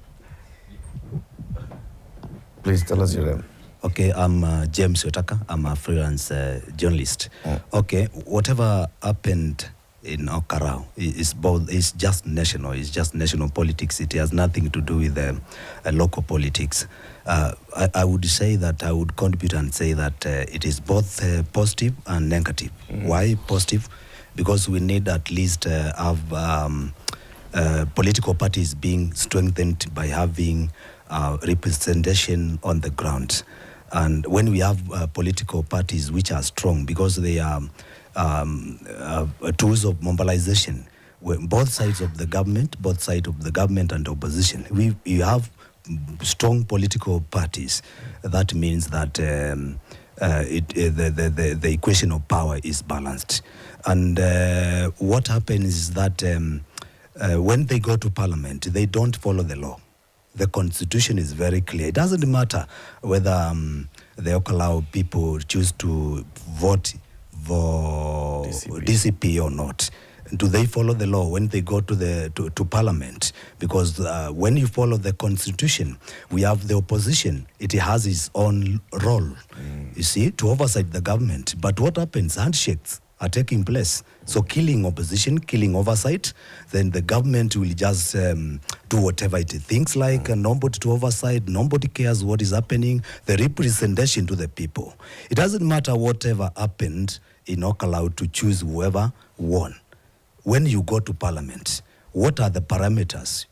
Please tell us your name. Okay, I'm James Yotaka. I'm a freelance journalist. Okay, whatever happened in Ol Kalou is just national. It's just national politics. It has nothing to do with local politics. I would say that I would contribute and say that it is both positive and negative. Why positive? Because we need at least have political parties being strengthened by having representation on the ground. And when we have political parties which are strong, because they are tools of mobilization, both sides of the government and opposition, we have strong political parties. That means that the equation of power is balanced. And what happens is that when they go to parliament, they don't follow the law. The constitution is very clear. It doesn't matter whether the Ol Kalou people choose to vote for DCP or not. Do they follow the law when they go to parliament? Because when you follow the constitution, we have the opposition. It has its own role, you see, to oversight the government. But what happens? Handshakes are taking place. So killing opposition, killing oversight, then the government will just do whatever it thinks like, nobody to oversight, nobody cares what is happening, the representation to the people. It doesn't matter whatever happened in Ol Kalou to choose whoever won. When you go to parliament, what are the parameters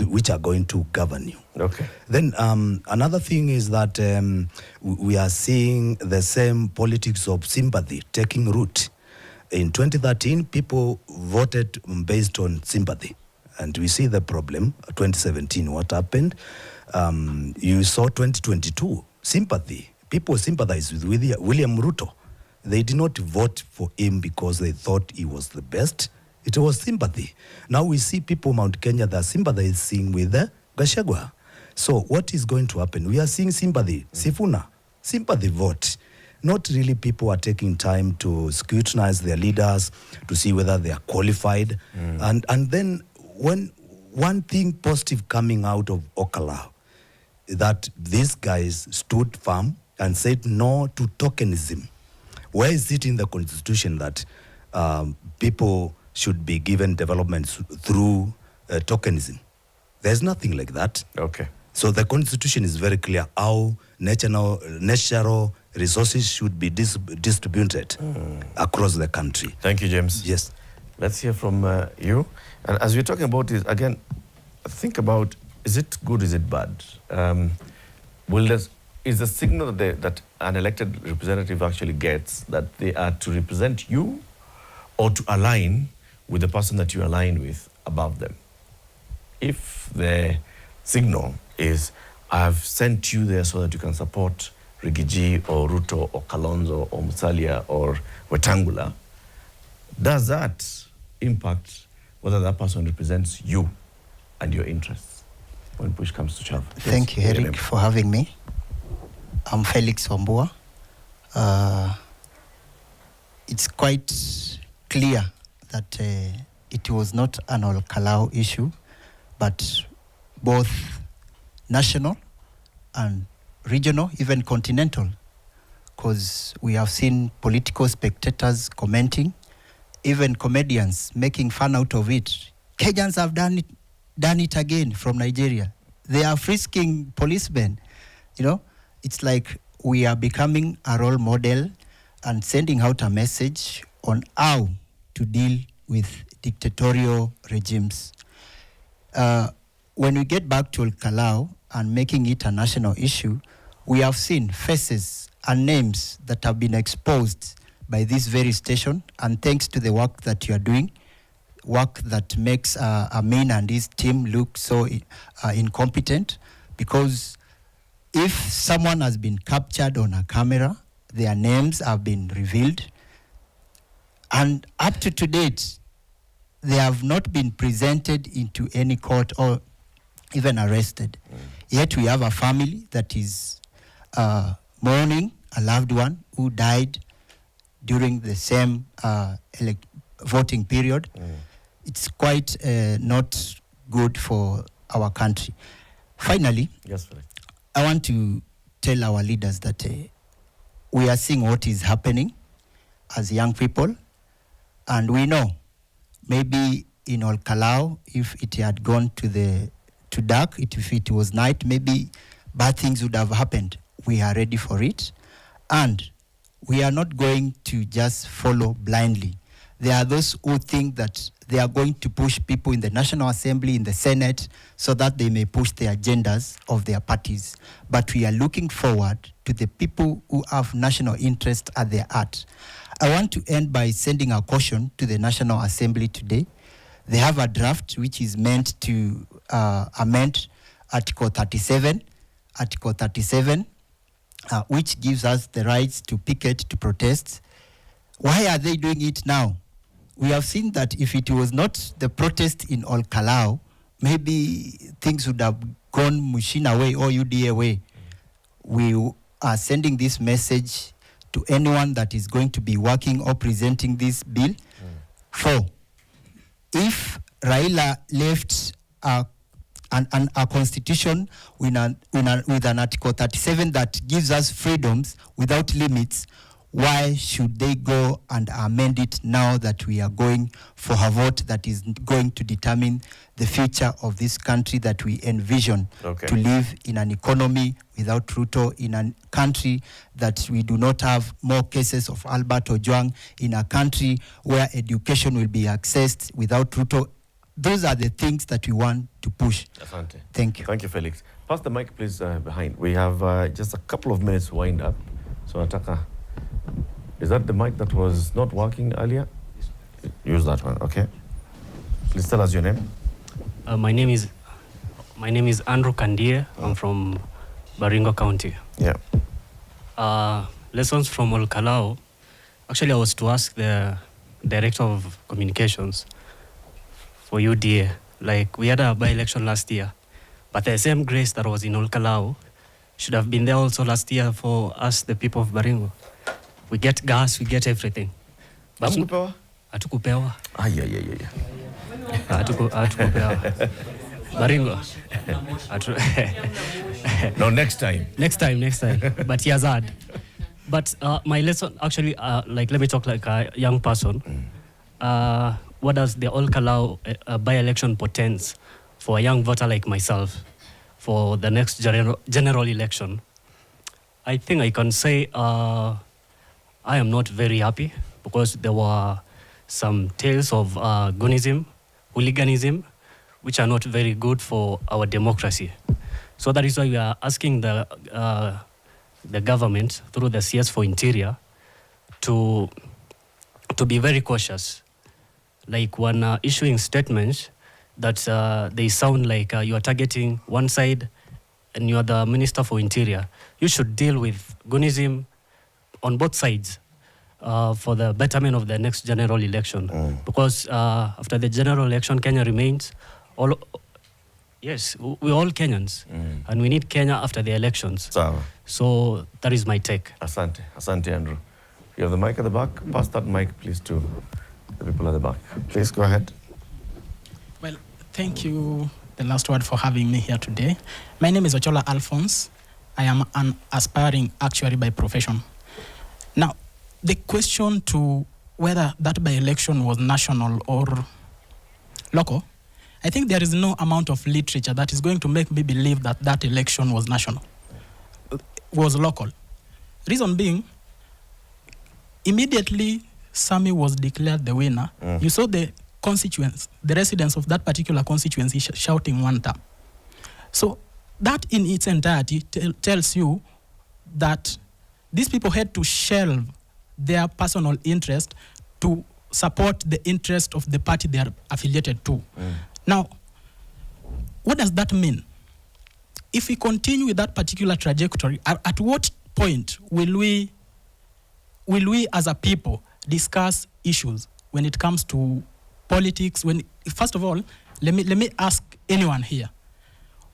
which are going to govern you? Okay. Then another thing is that we are seeing the same politics of sympathy taking root. In 2013, people voted based on sympathy. And we see the problem. 2017, what happened? You saw 2022, sympathy. People sympathize with William Ruto. They did not vote for him because they thought he was the best. It was sympathy. Now we see people Mount Kenya that are sympathizing with Gachagua. So what is going to happen? We are seeing sympathy. Sifuna, sympathy vote. Not really people are taking time to scrutinize their leaders, to see whether they are qualified. And then when one thing positive coming out of Ol Kalou, that these guys stood firm and said no to tokenism. Where is it in the constitution that people should be given developments through tokenism. There's nothing like that. Okay. So the constitution is very clear how natural resources should be distributed across the country. Thank you, James. Yes. Let's hear from you. And as we're talking about this, again, think about, is it good, is it bad? Is the signal that an elected representative actually gets that they are to represent you or to align with the person that you align with above them? If the signal is, I've sent you there so that you can support Rigiji or Ruto or Kalonzo or Musalia or Wetangula, does that impact whether that person represents you and your interests when push comes to shove? Thank you, Eric, for having me. I'm Felix Wambua. It's quite clear that it was not an Ol Kalou issue, but both national and regional, even continental, because we have seen political spectators commenting, even comedians making fun out of it. Kenyans have done it again from Nigeria. They are frisking policemen. You know, it's like we are becoming a role model and sending out a message on how to deal with dictatorial regimes. When we get back to Ol Kalou and making it a national issue, we have seen faces and names that have been exposed by this very station, and thanks to the work that you are doing, work that makes Amin and his team look so incompetent, because if someone has been captured on a camera, their names have been revealed, and up to date, they have not been presented into any court or even arrested. Yet we have a family that is mourning a loved one who died during the same voting period. It's quite not good for our country. Finally, yes, I want to tell our leaders that we are seeing what is happening as young people, and we know maybe in Ol Kalou, if it had gone to dark, if it was night, maybe bad things would have happened. We are ready for it, and we are not going to just follow blindly. There are those who think that they are going to push people in the National Assembly, in the Senate, so that they may push the agendas of their parties. But we are looking forward to the people who have national interest at their heart. I want to end by sending a caution to the National Assembly today. They have a draft which is meant to amend Article 37, which gives us the rights to picket, to protest. Why are they doing it now? We have seen that if it was not the protest in Ol Kalou, maybe things would have gone Mushina way or UDA way. We are sending this message to anyone that is going to be working or presenting this bill. For if Raila left a constitution with an Article 37 that gives us freedoms without limits, why should they go and amend it now that we are going for a vote that is going to determine the future of this country that we envision to live in an economy without Ruto, in a country that we do not have more cases of Albert Ojwang, in a country where education will be accessed without Ruto. Those are the things that we want to push. Asante. Thank you. Thank you, Felix. Pass the mic, please, behind. We have just a couple of minutes to wind up. So, Ataka, is that the mic that was not working earlier? Use that one, okay. Please tell us your name. My name is Andrew Kandie. I'm from Baringo County. Yeah. Lessons from Ol Kalou. Actually, I was to ask the Director of Communications for UDA. Like, we had a by-election last year, but the same grace that was in Ol Kalou should have been there also last year for us, the people of Baringo. We get gas, we get everything. But hatukupewa. Hatukupewa. Baringo. No, next time. Next time. But he has had. But my lesson, actually, like, let me talk like a young person. what does the Ol Kalou by-election portends for a young voter like myself for the next general election? I think I can say I am not very happy because there were some tales of goonism, hooliganism, which are not very good for our democracy. So that is why we are asking the government through the CS for Interior to be very cautious. Like when issuing statements that they sound like you are targeting one side and you are the Minister for Interior, you should deal with goonism on both sides for the betterment of the next general election. Because after the general election, Kenya remains we're all Kenyans, and we need Kenya after the elections. So that is my take. Asante, Andrew. You have the mic at the back. Pass that mic, please, to the people at the back. Please go ahead. Well, thank you, the last word, for having me here today. My name is Ochola Alphonse. I am an aspiring actuary by profession. Now, the question to whether that by-election was national or local, I think there is no amount of literature that is going to make me believe that that election was national, was local. Reason being, immediately Sami was declared the winner, you saw the constituents, the residents of that particular constituency shouting one term. So that in its entirety tells you that these people had to shelve their personal interest to support the interest of the party they are affiliated to. Now, what does that mean? If we continue with that particular trajectory, at what point will we as a people discuss issues when it comes to politics? First of all, let me ask anyone here,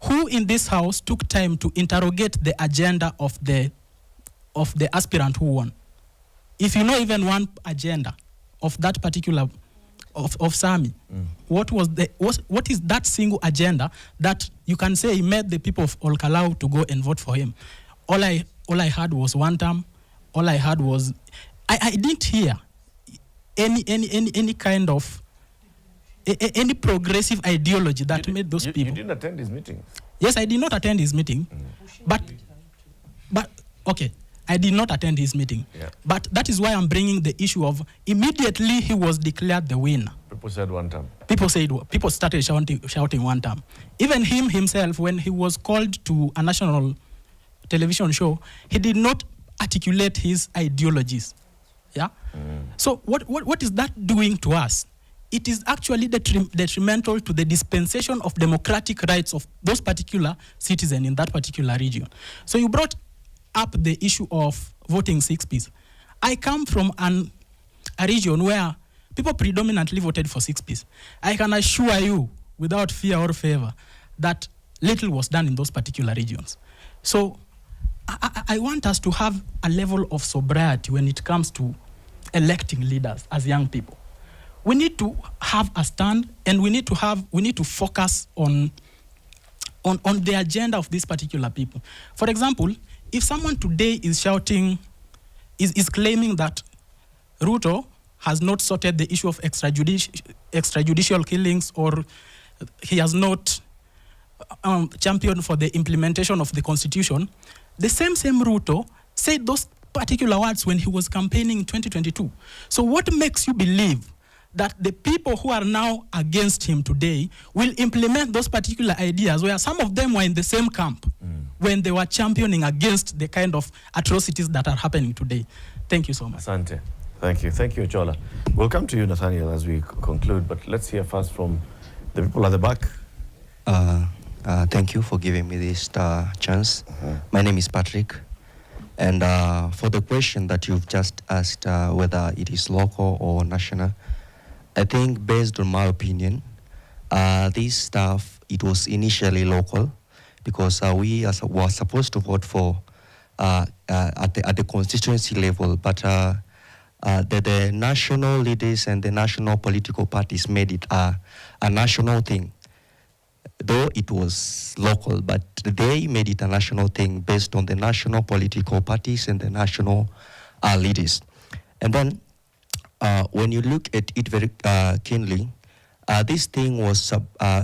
who in this house took time to interrogate the agenda of the aspirant who won? If you know even one agenda of that particular of Sami, what is that single agenda that you can say made the people of Ol Kalou to go and vote for him? All I heard was one term. All I heard was I didn't hear any kind of any progressive ideology that made those people. You didn't attend his meeting? Yes, I did not attend his meeting, but okay. I did not attend his meeting. Yeah. But that is why I'm bringing the issue of immediately he was declared the winner. People said one term. People started shouting one term. Even him himself, when he was called to a national television show, he did not articulate his ideologies. Yeah. So what is that doing to us? It is actually detrimental to the dispensation of democratic rights of those particular citizens in that particular region. So you brought up the issue of voting 6Ps. I come from a region where people predominantly voted for 6Ps. I can assure you, without fear or favor, that little was done in those particular regions. So I want us to have a level of sobriety when it comes to electing leaders as young people. We need to have a stand, and we need to focus on the agenda of these particular people. For example, if someone today is shouting, is claiming that Ruto has not sorted the issue of extrajudicial killings, or he has not championed for the implementation of the constitution, the same Ruto said those particular words when he was campaigning in 2022. So what makes you believe that the people who are now against him today will implement those particular ideas where some of them were in the same camp when they were championing against the kind of atrocities that are happening today? Thank you so much. Asante. Thank you, Chola. We'll come to you, Nathaniel, as we conclude, but let's hear first from the people at the back. Thank you for giving me this chance. My name is Patrick. And for the question that you've just asked, whether it is local or national, I think based on my opinion, this stuff, it was initially local because we were supposed to vote for at the constituency level, but the national leaders and the national political parties made it a national thing. Though it was local, but they made it a national thing based on the national political parties and the national leaders. And then when you look at it very keenly, this thing was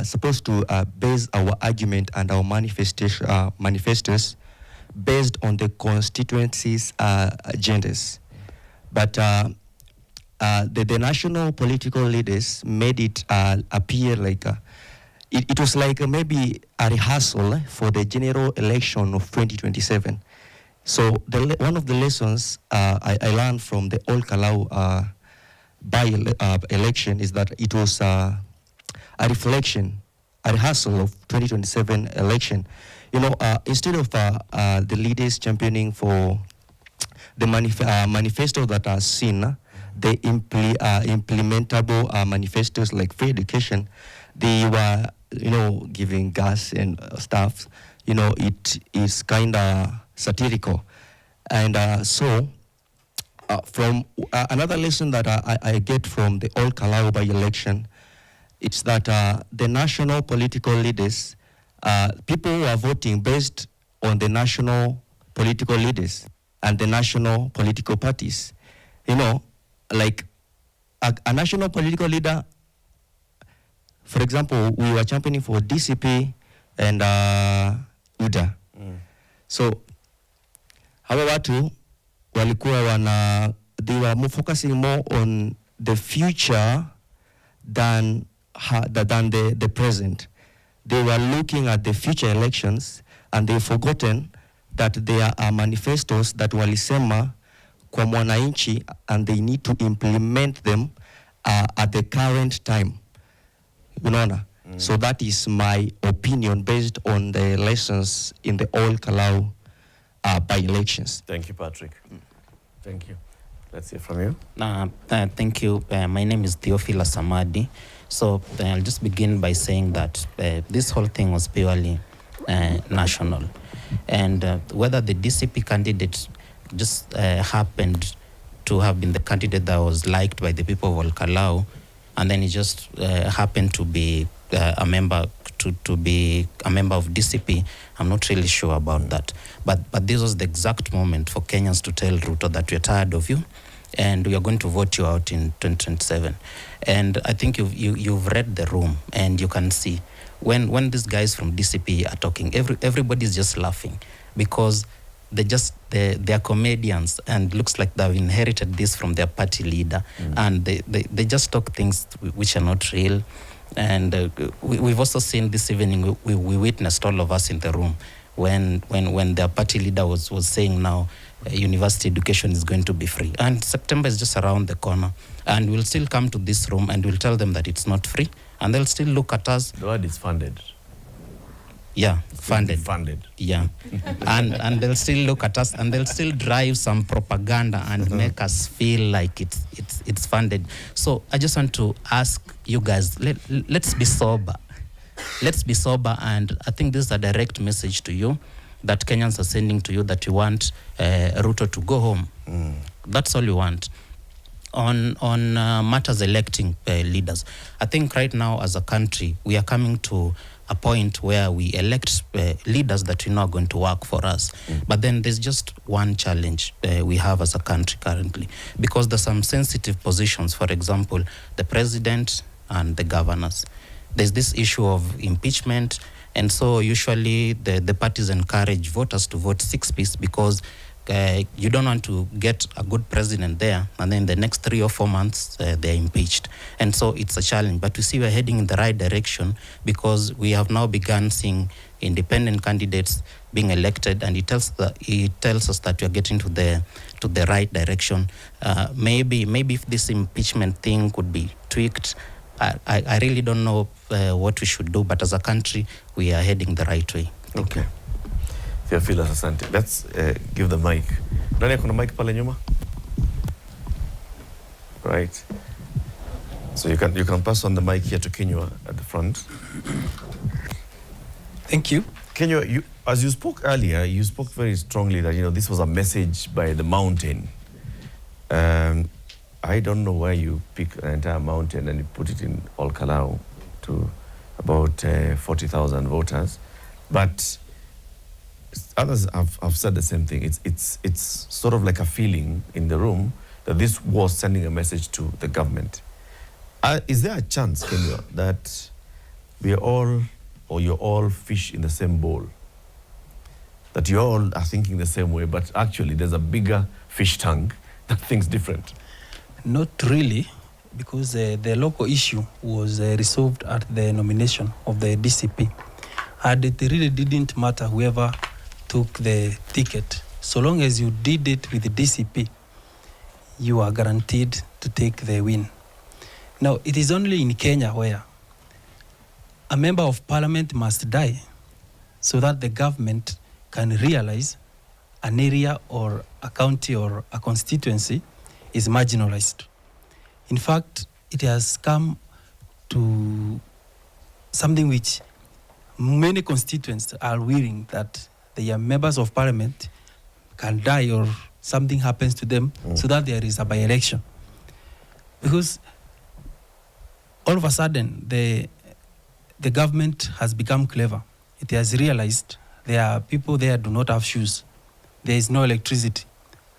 supposed to base our argument and our manifestos based on the constituencies' agendas. But the national political leaders made it appear like it was like maybe a rehearsal for the general election of 2027. So one of the lessons I learned from the Ol Kalou by-election is that it was a reflection, a rehearsal of 2027 election. You know, instead of the leaders championing for the manifesto that are seen, the implementable manifestos like free education, they were, you know, giving gas and stuff. You know, it is kind of satirical. And so, from another lesson that I get from the Ol Kalou by-election, it's that the national political leaders, people who are voting based on the national political leaders and the national political parties. You know, like a national political leader, for example, we were championing for DCP and UDA. So, hawa watu walikuwa they were more focusing more on the future than the present. They were looking at the future elections and they've forgotten that there are manifestos that walisema kwa mwananchi and they need to implement them at the current time. Unaona? So that is my opinion based on the lessons in the Ol Kalou by-elections. Thank you, Patrick. Thank you. Let's hear from you. Thank you. My name is Theophilus Samadi. So I'll just begin by saying that this whole thing was purely national. And whether the DCP candidate just happened to have been the candidate that was liked by the people of Ol Kalou, and then he just happened to be a member to be a member of DCP, I'm not really sure about that. But this was the exact moment for Kenyans to tell Ruto that we're tired of you and we are going to vote you out in 2027. And I think you've read the room and you can see when these guys from DCP are talking, everybody's just laughing because they're comedians and looks like they've inherited this from their party leader, and they just talk things which are not real. And we've also seen this evening, we witnessed, all of us in the room, when their party leader was saying now university education is going to be free. And September is just around the corner. And we'll still come to this room and we'll tell them that it's not free. And they'll still look at us. The word is funded. Yeah, funded. Funded. Yeah. and they'll still look at us and they'll still drive some propaganda and make us feel like it's funded. So I just want to ask you guys, let's be sober. Let's be sober, and I think this is a direct message to you that Kenyans are sending to you, that you want Ruto to go home. That's all you want. On matters electing leaders, I think right now as a country, we are coming to a point where we elect leaders that we know are going to work for us. But then there's just one challenge we have as a country currently, because there's some sensitive positions, for example, the president and the governors. There's this issue of impeachment, and so usually the parties encourage voters to vote 6-piece because you don't want to get a good president there and then the next 3 or 4 months they're impeached. And so it's a challenge, but we see we're heading in the right direction because we have now begun seeing independent candidates being elected, and it tells us that we're getting to the right direction. Maybe if this impeachment thing could be tweaked, I really don't know what we should do, but as a country we are heading the right way. Thank you. Theophilus, asante. Let's give the mic. Nani kuna mic pale nyuma? Right. So you can pass on the mic here to Kenywa at the front. Thank you. Kenywa, as you spoke earlier, you spoke very strongly that this was a message by the mountain. I don't know why you pick an entire mountain and you put it in Ol Kalou to about 40,000 voters, but others have said the same thing. It's sort of like a feeling in the room that this was sending a message to the government. Is there a chance, Kenya, that we are all, or you're all fish in the same bowl? That you all are thinking the same way, but actually there's a bigger fish tank that thinks different? Not really, because the local issue was resolved at the nomination of the DCP. And it really didn't matter whoever took the ticket. So long as you did it with the DCP, you are guaranteed to take the win. Now, it is only in Kenya where a member of parliament must die so that the government can realize an area or a county or a constituency is marginalized. In fact, it has come to something which many constituents are willing that their members of parliament can die or something happens to them so that there is a by-election. Because all of a sudden, the government has become clever. It has realized there are people there do not have shoes. There is no electricity.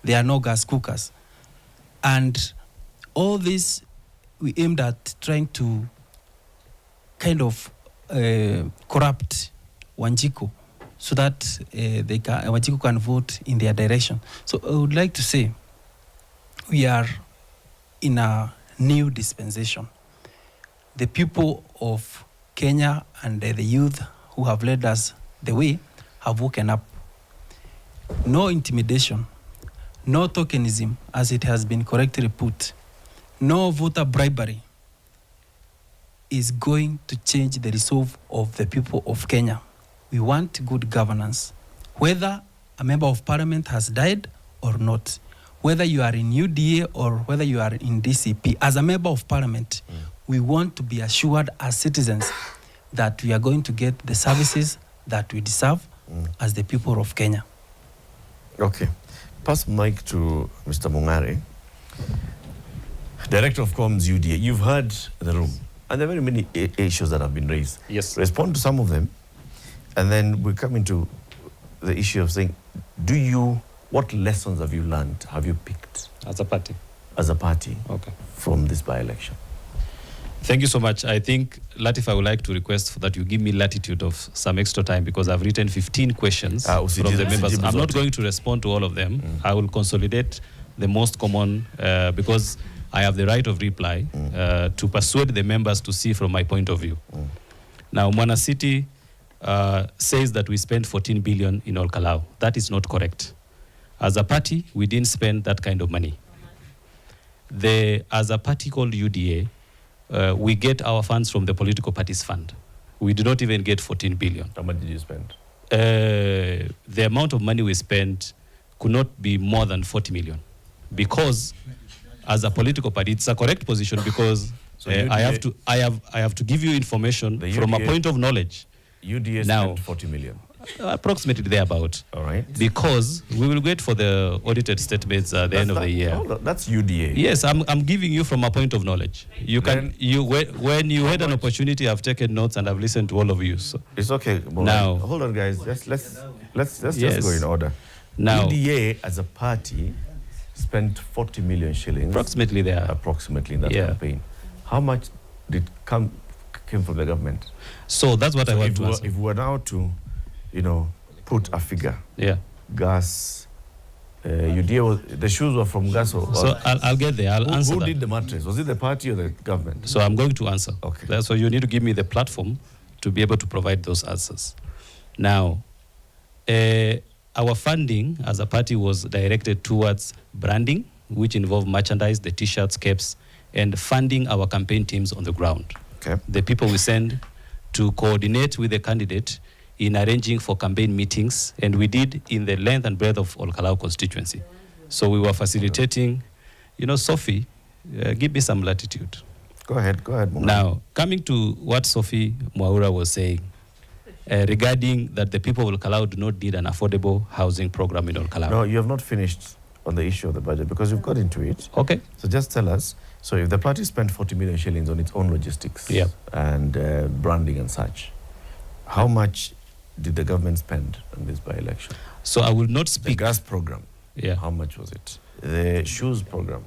There are no gas cookers. And all this, we aimed at trying to kind of corrupt Wanjiku so that Wanjiku can vote in their direction. So I would like to say we are in a new dispensation. The people of Kenya and the youth who have led us the way have woken up. No intimidation, no tokenism, as it has been correctly put, no voter bribery is going to change the resolve of the people of Kenya. We want good governance. Whether a member of parliament has died or not, whether you are in UDA or whether you are in DCP, as a member of parliament, we want to be assured as citizens that we are going to get the services that we deserve as the people of Kenya. Okay. Pass mic to Mr. Mungare, Director of Comms UDA. You've heard the room, and there are very many issues that have been raised. Yes. Respond to some of them, and then we come into the issue of saying, what lessons have you learned, have you picked? As a party? As a party, okay, from this by-election? Thank you so much. I think, Latif, I would like to request that you give me latitude of some extra time because I've written 15 questions from the members. I'm not going to respond to all of them. I will consolidate the most common because I have the right of reply to persuade the members to see from my point of view. Now, Mwana City says that we spent 14 billion in Ol Kalou. That is not correct. As a party, we didn't spend that kind of money. As a party called UDA, we get our funds from the political parties fund. We do not even get 14 billion. How much did you spend? The amount of money we spent could not be more than 40 million because as a political party, it's a correct position because I have to give you information from a point of knowledge. UDA spent 40 million. Approximately thereabout. All right. Because we will wait for the audited statements at the end of the year. That's UDA. Yes, I'm giving you from a point of knowledge. When you had an opportunity, I've taken notes and I've listened to all of you. So. It's okay. Now, hold on, guys. Let's just go in order. Now, UDA as a party spent 40 million shillings. Approximately there. Approximately in that campaign. How much did came from the government? So that's what I want to ask. If we were now to put a figure. Yeah. Gas. The shoes were from gas. So I'll get there. I'll answer Who that. did the mattress? Was it the party or the government? So I'm going to answer. Okay. So you need to give me the platform to be able to provide those answers. Now, our funding as a party was directed towards branding, which involved merchandise, the T-shirts, caps, and funding our campaign teams on the ground. Okay. The people we send to coordinate with the candidate in arranging for campaign meetings, and we did in the length and breadth of Ol Kalou constituency. So we were facilitating, Sophie, give me some latitude. Go ahead. Mwana. Now, coming to what Sophie Mwaura was saying, regarding that the people of Ol Kalou do not need an affordable housing program in Ol Kalou. No, you have not finished on the issue of the budget because you've got into it. Okay. So just tell us, so if the party spent 40 million shillings on its own logistics and branding and such, how much did the government spend on this by-election? So I will not speak. The gas program, yeah. How much was it? The shoes program,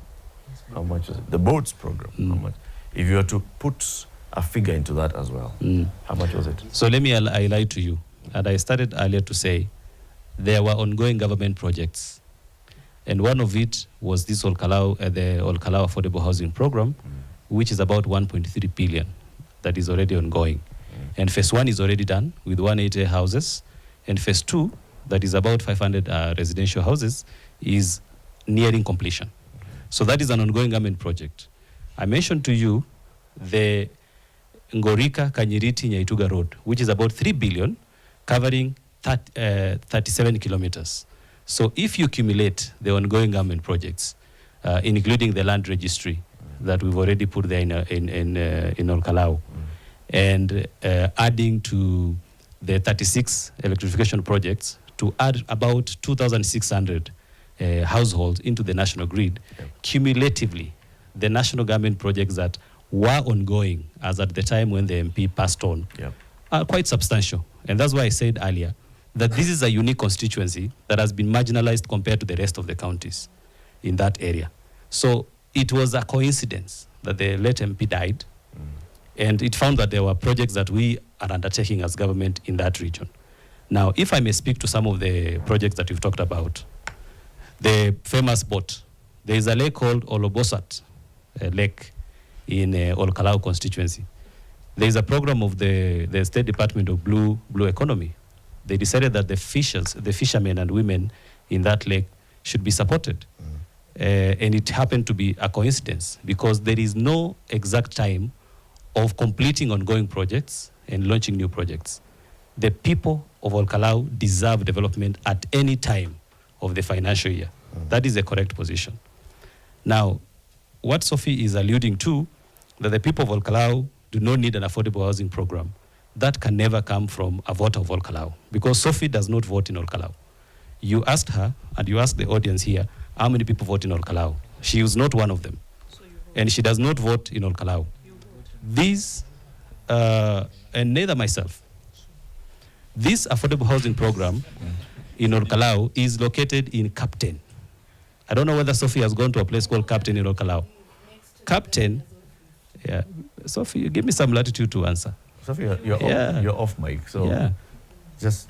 How much is it? The boats program, how much? If you were to put a figure into that as well, how much was it? So let me highlight to you, and I started earlier to say there were ongoing government projects, and one of it was this Ol Kalou, the Ol Kalou Affordable Housing Program, which is about 1.3 billion that is already ongoing. And phase 1 is already done with 180 houses, and phase 2, that is about 500 residential houses, is nearing completion. So that is an ongoing government project. I mentioned to you the Ngorika Kanyiriti Nyaituga Road, which is about 3 billion, covering 37 kilometers. So if you accumulate the ongoing government projects, including the land registry that we've already put there in Ol Kalou, and adding to the 36 electrification projects to add about 2,600 households into the national grid, cumulatively, the national government projects that were ongoing as at the time when the MP passed on are quite substantial. And that's why I said earlier that this is a unique constituency that has been marginalized compared to the rest of the counties in that area. So it was a coincidence that the late MP died, and it found that there were projects that we are undertaking as government in that region. Now, if I may speak to some of the projects that you've talked about, the famous boat, there is a lake called Olobosat Lake in Ol Kalou constituency. There is a program of the State Department of Blue Economy. They decided that the fishermen and women in that lake should be supported. And it happened to be a coincidence because there is no exact time of completing ongoing projects and launching new projects. The people of Ol Kalou deserve development at any time of the financial year. That is the correct position. Now, what Sophie is alluding to, that the people of Ol Kalou do not need an affordable housing program, that can never come from a voter of Ol Kalou, because Sophie does not vote in Ol Kalou. You asked her, and you asked the audience here, how many people vote in Ol Kalou? She is not one of them. And she does not vote in Ol Kalou. These, and neither myself, this affordable housing program in Ol Kalou is located in Captain. I don't know whether Sophie has gone to a place called Captain in Ol Kalou. Captain, yeah. Sophie, you give me some latitude to answer. Sophie, you're off mic, so just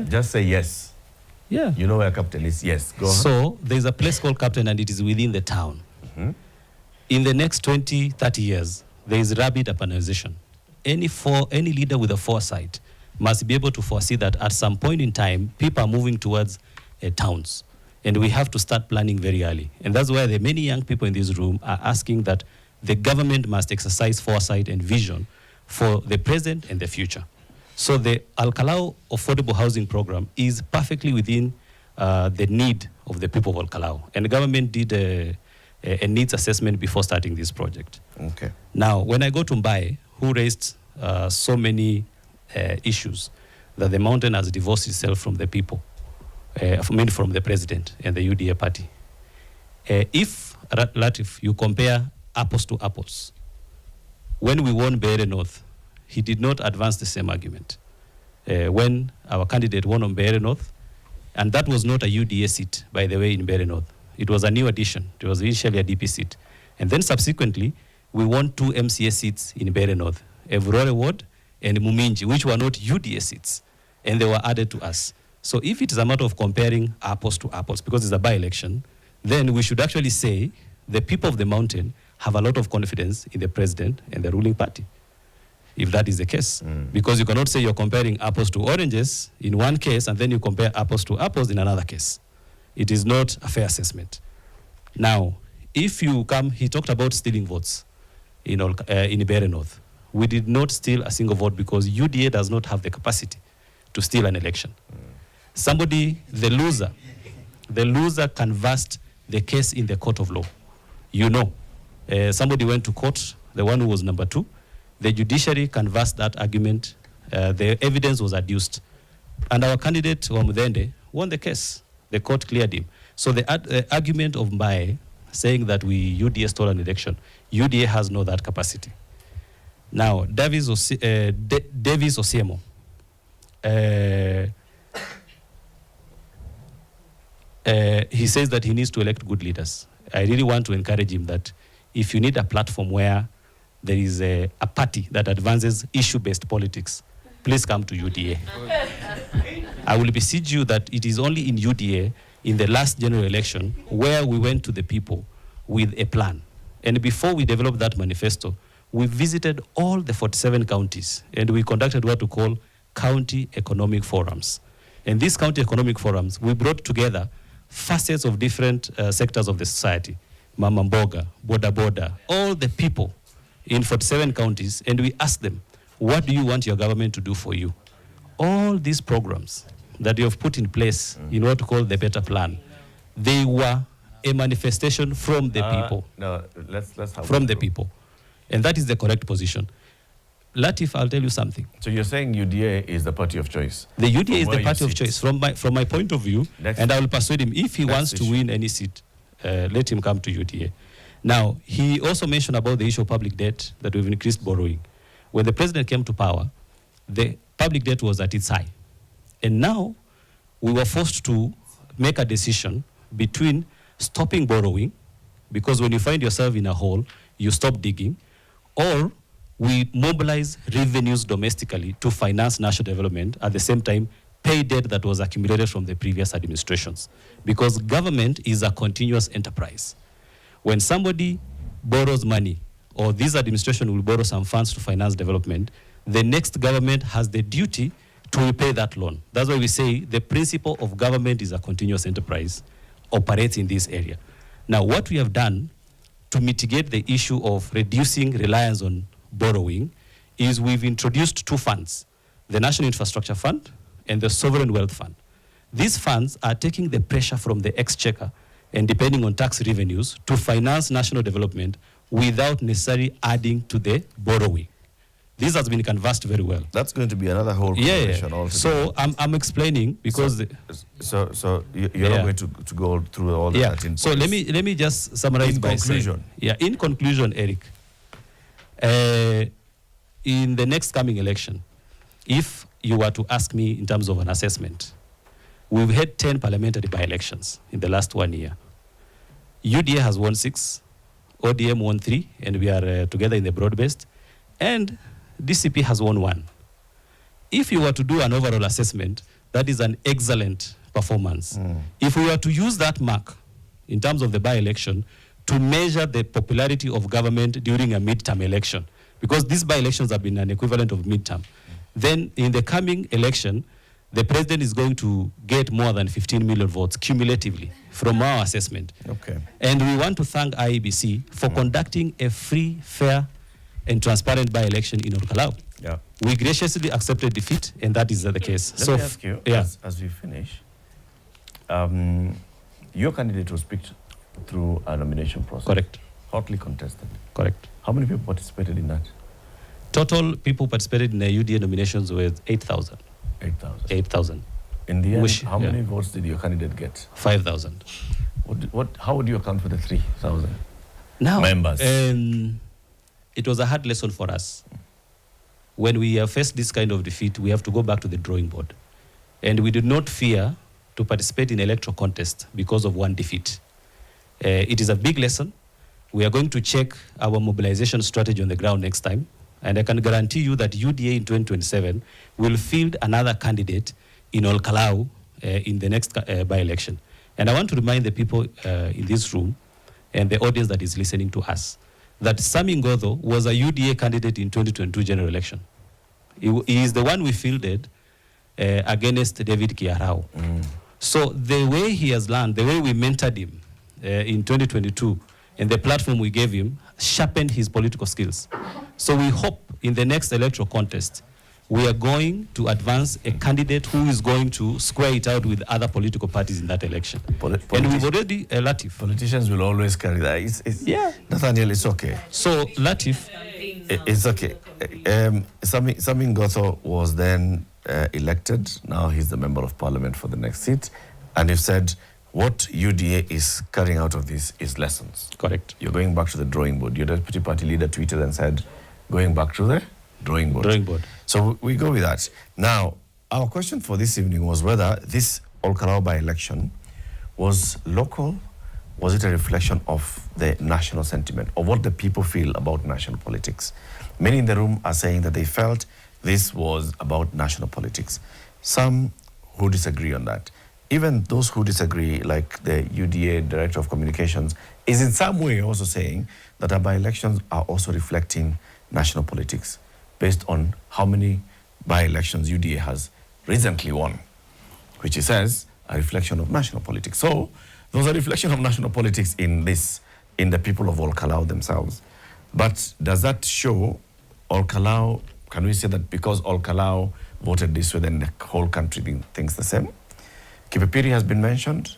just say yes. Yeah. You know where Captain is? Yes. Go on. So there's a place called Captain, and it is within the town. In the next 20, 30 years, there is rapid urbanization. Any leader with a foresight must be able to foresee that at some point in time, people are moving towards towns. And we have to start planning very early. And that's why the many young people in this room are asking that the government must exercise foresight and vision for the present and the future. So the Ol Kalou Affordable Housing Program is perfectly within the need of the people of Ol Kalou. And the government did a needs assessment before starting this project. Okay. Now, when I go to Mbae, who raised so many issues that the mountain has divorced itself from the people, from the president and the UDA party. If, Latif, you compare apples to apples, when we won Mbeere North, he did not advance the same argument. When our candidate won on Mbeere North, and that was not a UDA seat, by the way, in Mbeere North. It was a new addition. It was initially a DP seat. And then subsequently, we won 2 MCA seats in Mbeere North, Evrore Ward and Muminji, which were not UDA seats, and they were added to us. So if it is a matter of comparing apples to apples, because it's a by-election, then we should actually say the people of the mountain have a lot of confidence in the president and the ruling party, if that is the case. Because you cannot say you're comparing apples to oranges in one case and then you compare apples to apples in another case. It is not a fair assessment. Now, if you come, he talked about stealing votes in Mbeere North. We did not steal a single vote because UDA does not have the capacity to steal an election. Somebody, the loser canvassed the case in the court of law. You know, somebody went to court, the one who was number 2. The judiciary canvassed that argument. The evidence was adduced. And our candidate, Wamudende, won the case. The court cleared him. So the argument of Mbae saying that UDA stole an election, UDA has no that capacity. Now, Davis Osiemo. he says that he needs to elect good leaders. I really want to encourage him that if you need a platform where there is a party that advances issue-based politics, please come to UDA. I will beseech you that it is only in UDA, in the last general election, where we went to the people with a plan. And before we developed that manifesto, we visited all the 47 counties, and we conducted what we call county economic forums. And these county economic forums, we brought together facets of different sectors of the society, Mama Mboga, Boda Boda, all the people in 47 counties, and we asked them, what do you want your government to do for you? All these programs that you have put in place in what we call the better plan, they were a manifestation from the people. No, let's have from the people. And that is the correct position. Latif, I'll tell you something. So you're saying UDA is the party of choice? The UDA is the party of choice from my point of view, and I will persuade him, if he wants to win any seat, let him come to UDA. Now, he also mentioned about the issue of public debt, that we've increased borrowing. When the president came to power, the public debt was at its high. And now, we were forced to make a decision between stopping borrowing, because when you find yourself in a hole, you stop digging, or we mobilize revenues domestically to finance national development, at the same time pay debt that was accumulated from the previous administrations. Because government is a continuous enterprise. When somebody borrows money, or this administration will borrow some funds to finance development, the next government has the duty to repay that loan. That's why we say the principle of government is a continuous enterprise, operates in this area. Now, what we have done to mitigate the issue of reducing reliance on borrowing is we've introduced two funds, the National Infrastructure Fund and the Sovereign Wealth Fund. These funds are taking the pressure from the exchequer and depending on tax revenues to finance national development without necessarily adding to the borrowing. This has been canvassed very well. That's going to be another whole conversation altogether. So I'm explaining because so you're not going to go through all that. So let me just summarize by saying, in conclusion, Eric, in the next coming election, if you were to ask me in terms of an assessment, we've had 10 parliamentary by-elections in the last 1 year. UDA has won 6, ODM won 3, and we are together in the broad-based, and DCP has won 1. If you were to do an overall assessment, that is an excellent performance. If we were to use that mark in terms of the by-election to measure the popularity of government during a midterm election, because these by-elections have been an equivalent of midterm, then in the coming election, the president is going to get more than 15 million votes cumulatively from our assessment. Okay. And we want to thank IEBC for conducting a free, fair, and transparent by-election in Ol Kalou. Yeah. We graciously accepted defeat, and that is the case. Let me ask you, as we finish, your candidate was picked through a nomination process. Correct. Hotly contested. Correct. How many people participated in that? Total people participated in the UDA nominations were 8,000. 8,000. In the end, how many votes did your candidate get? 5,000. How would you account for the 3,000 members? It was a hard lesson for us. When we faced this kind of defeat, we have to go back to the drawing board. And we did not fear to participate in electoral contest because of one defeat. It is a big lesson. We are going to check our mobilization strategy on the ground next time. And I can guarantee you that UDA in 2027 will field another candidate in Ol Kalou in the next by-election. And I want to remind the people in this room and the audience that is listening to us that Sami Ngodho was a UDA candidate in 2022 general election. He is the one we fielded against David Kiarao. So the way he has learned, the way we mentored him in 2022, and the platform we gave him sharpened his political skills. So we hope in the next electoral contest, we are going to advance a candidate who is going to square it out with other political parties in that election. And we've already, Latif. Politicians will always carry that. Nathaniel, it's okay. So, Latif. It's okay. Sami Ngodho was then elected. Now he's the member of parliament for the next seat. And you've said, what UDA is carrying out of this is lessons. Correct. You're going back to the drawing board. Your deputy party leader tweeted and said, going back to the drawing board. Drawing board. So we go with that. Now, our question for this evening was whether this Ol Kalou by-election was local? Was it a reflection of the national sentiment, or what the people feel about national politics? Many in the room are saying that they felt this was about national politics. Some who disagree on that. Even those who disagree, like the UDA Director of Communications, is in some way also saying that our by-elections are also reflecting national politics based on how many by-elections UDA has recently won, which he says a reflection of national politics. So there's a reflection of national politics in the people of Ol Kalou themselves. But does that show Ol Kalou, can we say that because Ol Kalou voted this way, then the whole country thinks the same? Kipipiri has been mentioned.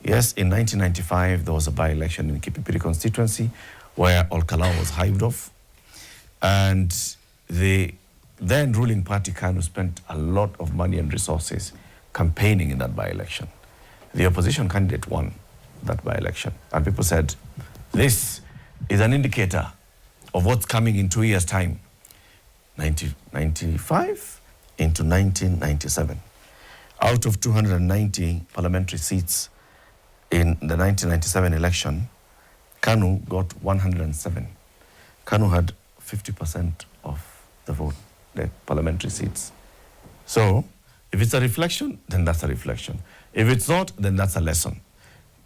Yes, in 1995, there was a by-election in Kipipiri constituency where Ol Kalou was hived off. And the then ruling party KANU spent a lot of money and resources campaigning in that by-election. The opposition candidate won that by-election. And people said, this is an indicator of what's coming in 2 years' time. 1995 into 1997. Out of 290 parliamentary seats in the 1997 election, KANU got 107. KANU had 50% of the vote, the parliamentary seats. So, if it's a reflection, then that's a reflection. If it's not, then that's a lesson.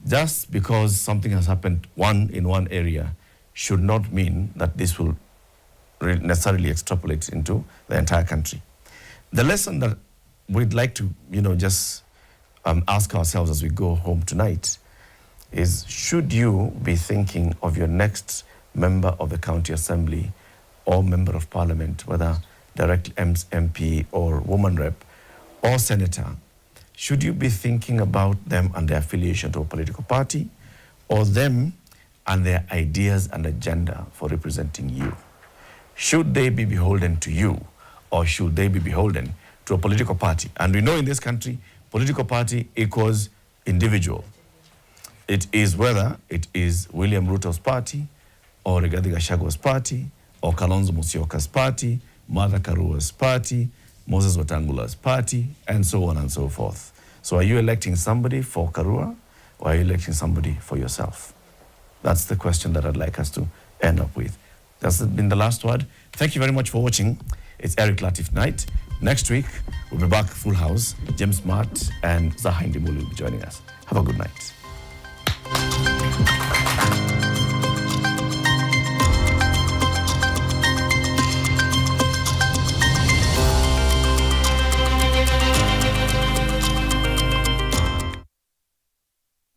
Just because something has happened in one area should not mean that this will necessarily extrapolate into the entire country. The lesson that we'd like to, just ask ourselves as we go home tonight is, should you be thinking of your next member of the county assembly or member of parliament, whether direct MP or woman rep or senator, should you be thinking about them and their affiliation to a political party, or them and their ideas and agenda for representing you? Should they be beholden to you, or should they be beholden to a political party? And we know in this country, political party equals individual. It is whether it is William Ruto's party, or Rigathi Gachagua's party, or Kalonzo Musyoka's party, Martha Karua's party, Moses Wetangula's party, and so on and so forth. So are you electing somebody for Karua, or are you electing somebody for yourself? That's the question that I'd like us to end up with. That's been the last word. Thank you very much for watching. It's Eric Latif Night. Next week, we'll be back full house. James Mart and Zaha Ndimuli will be joining us. Have a good night.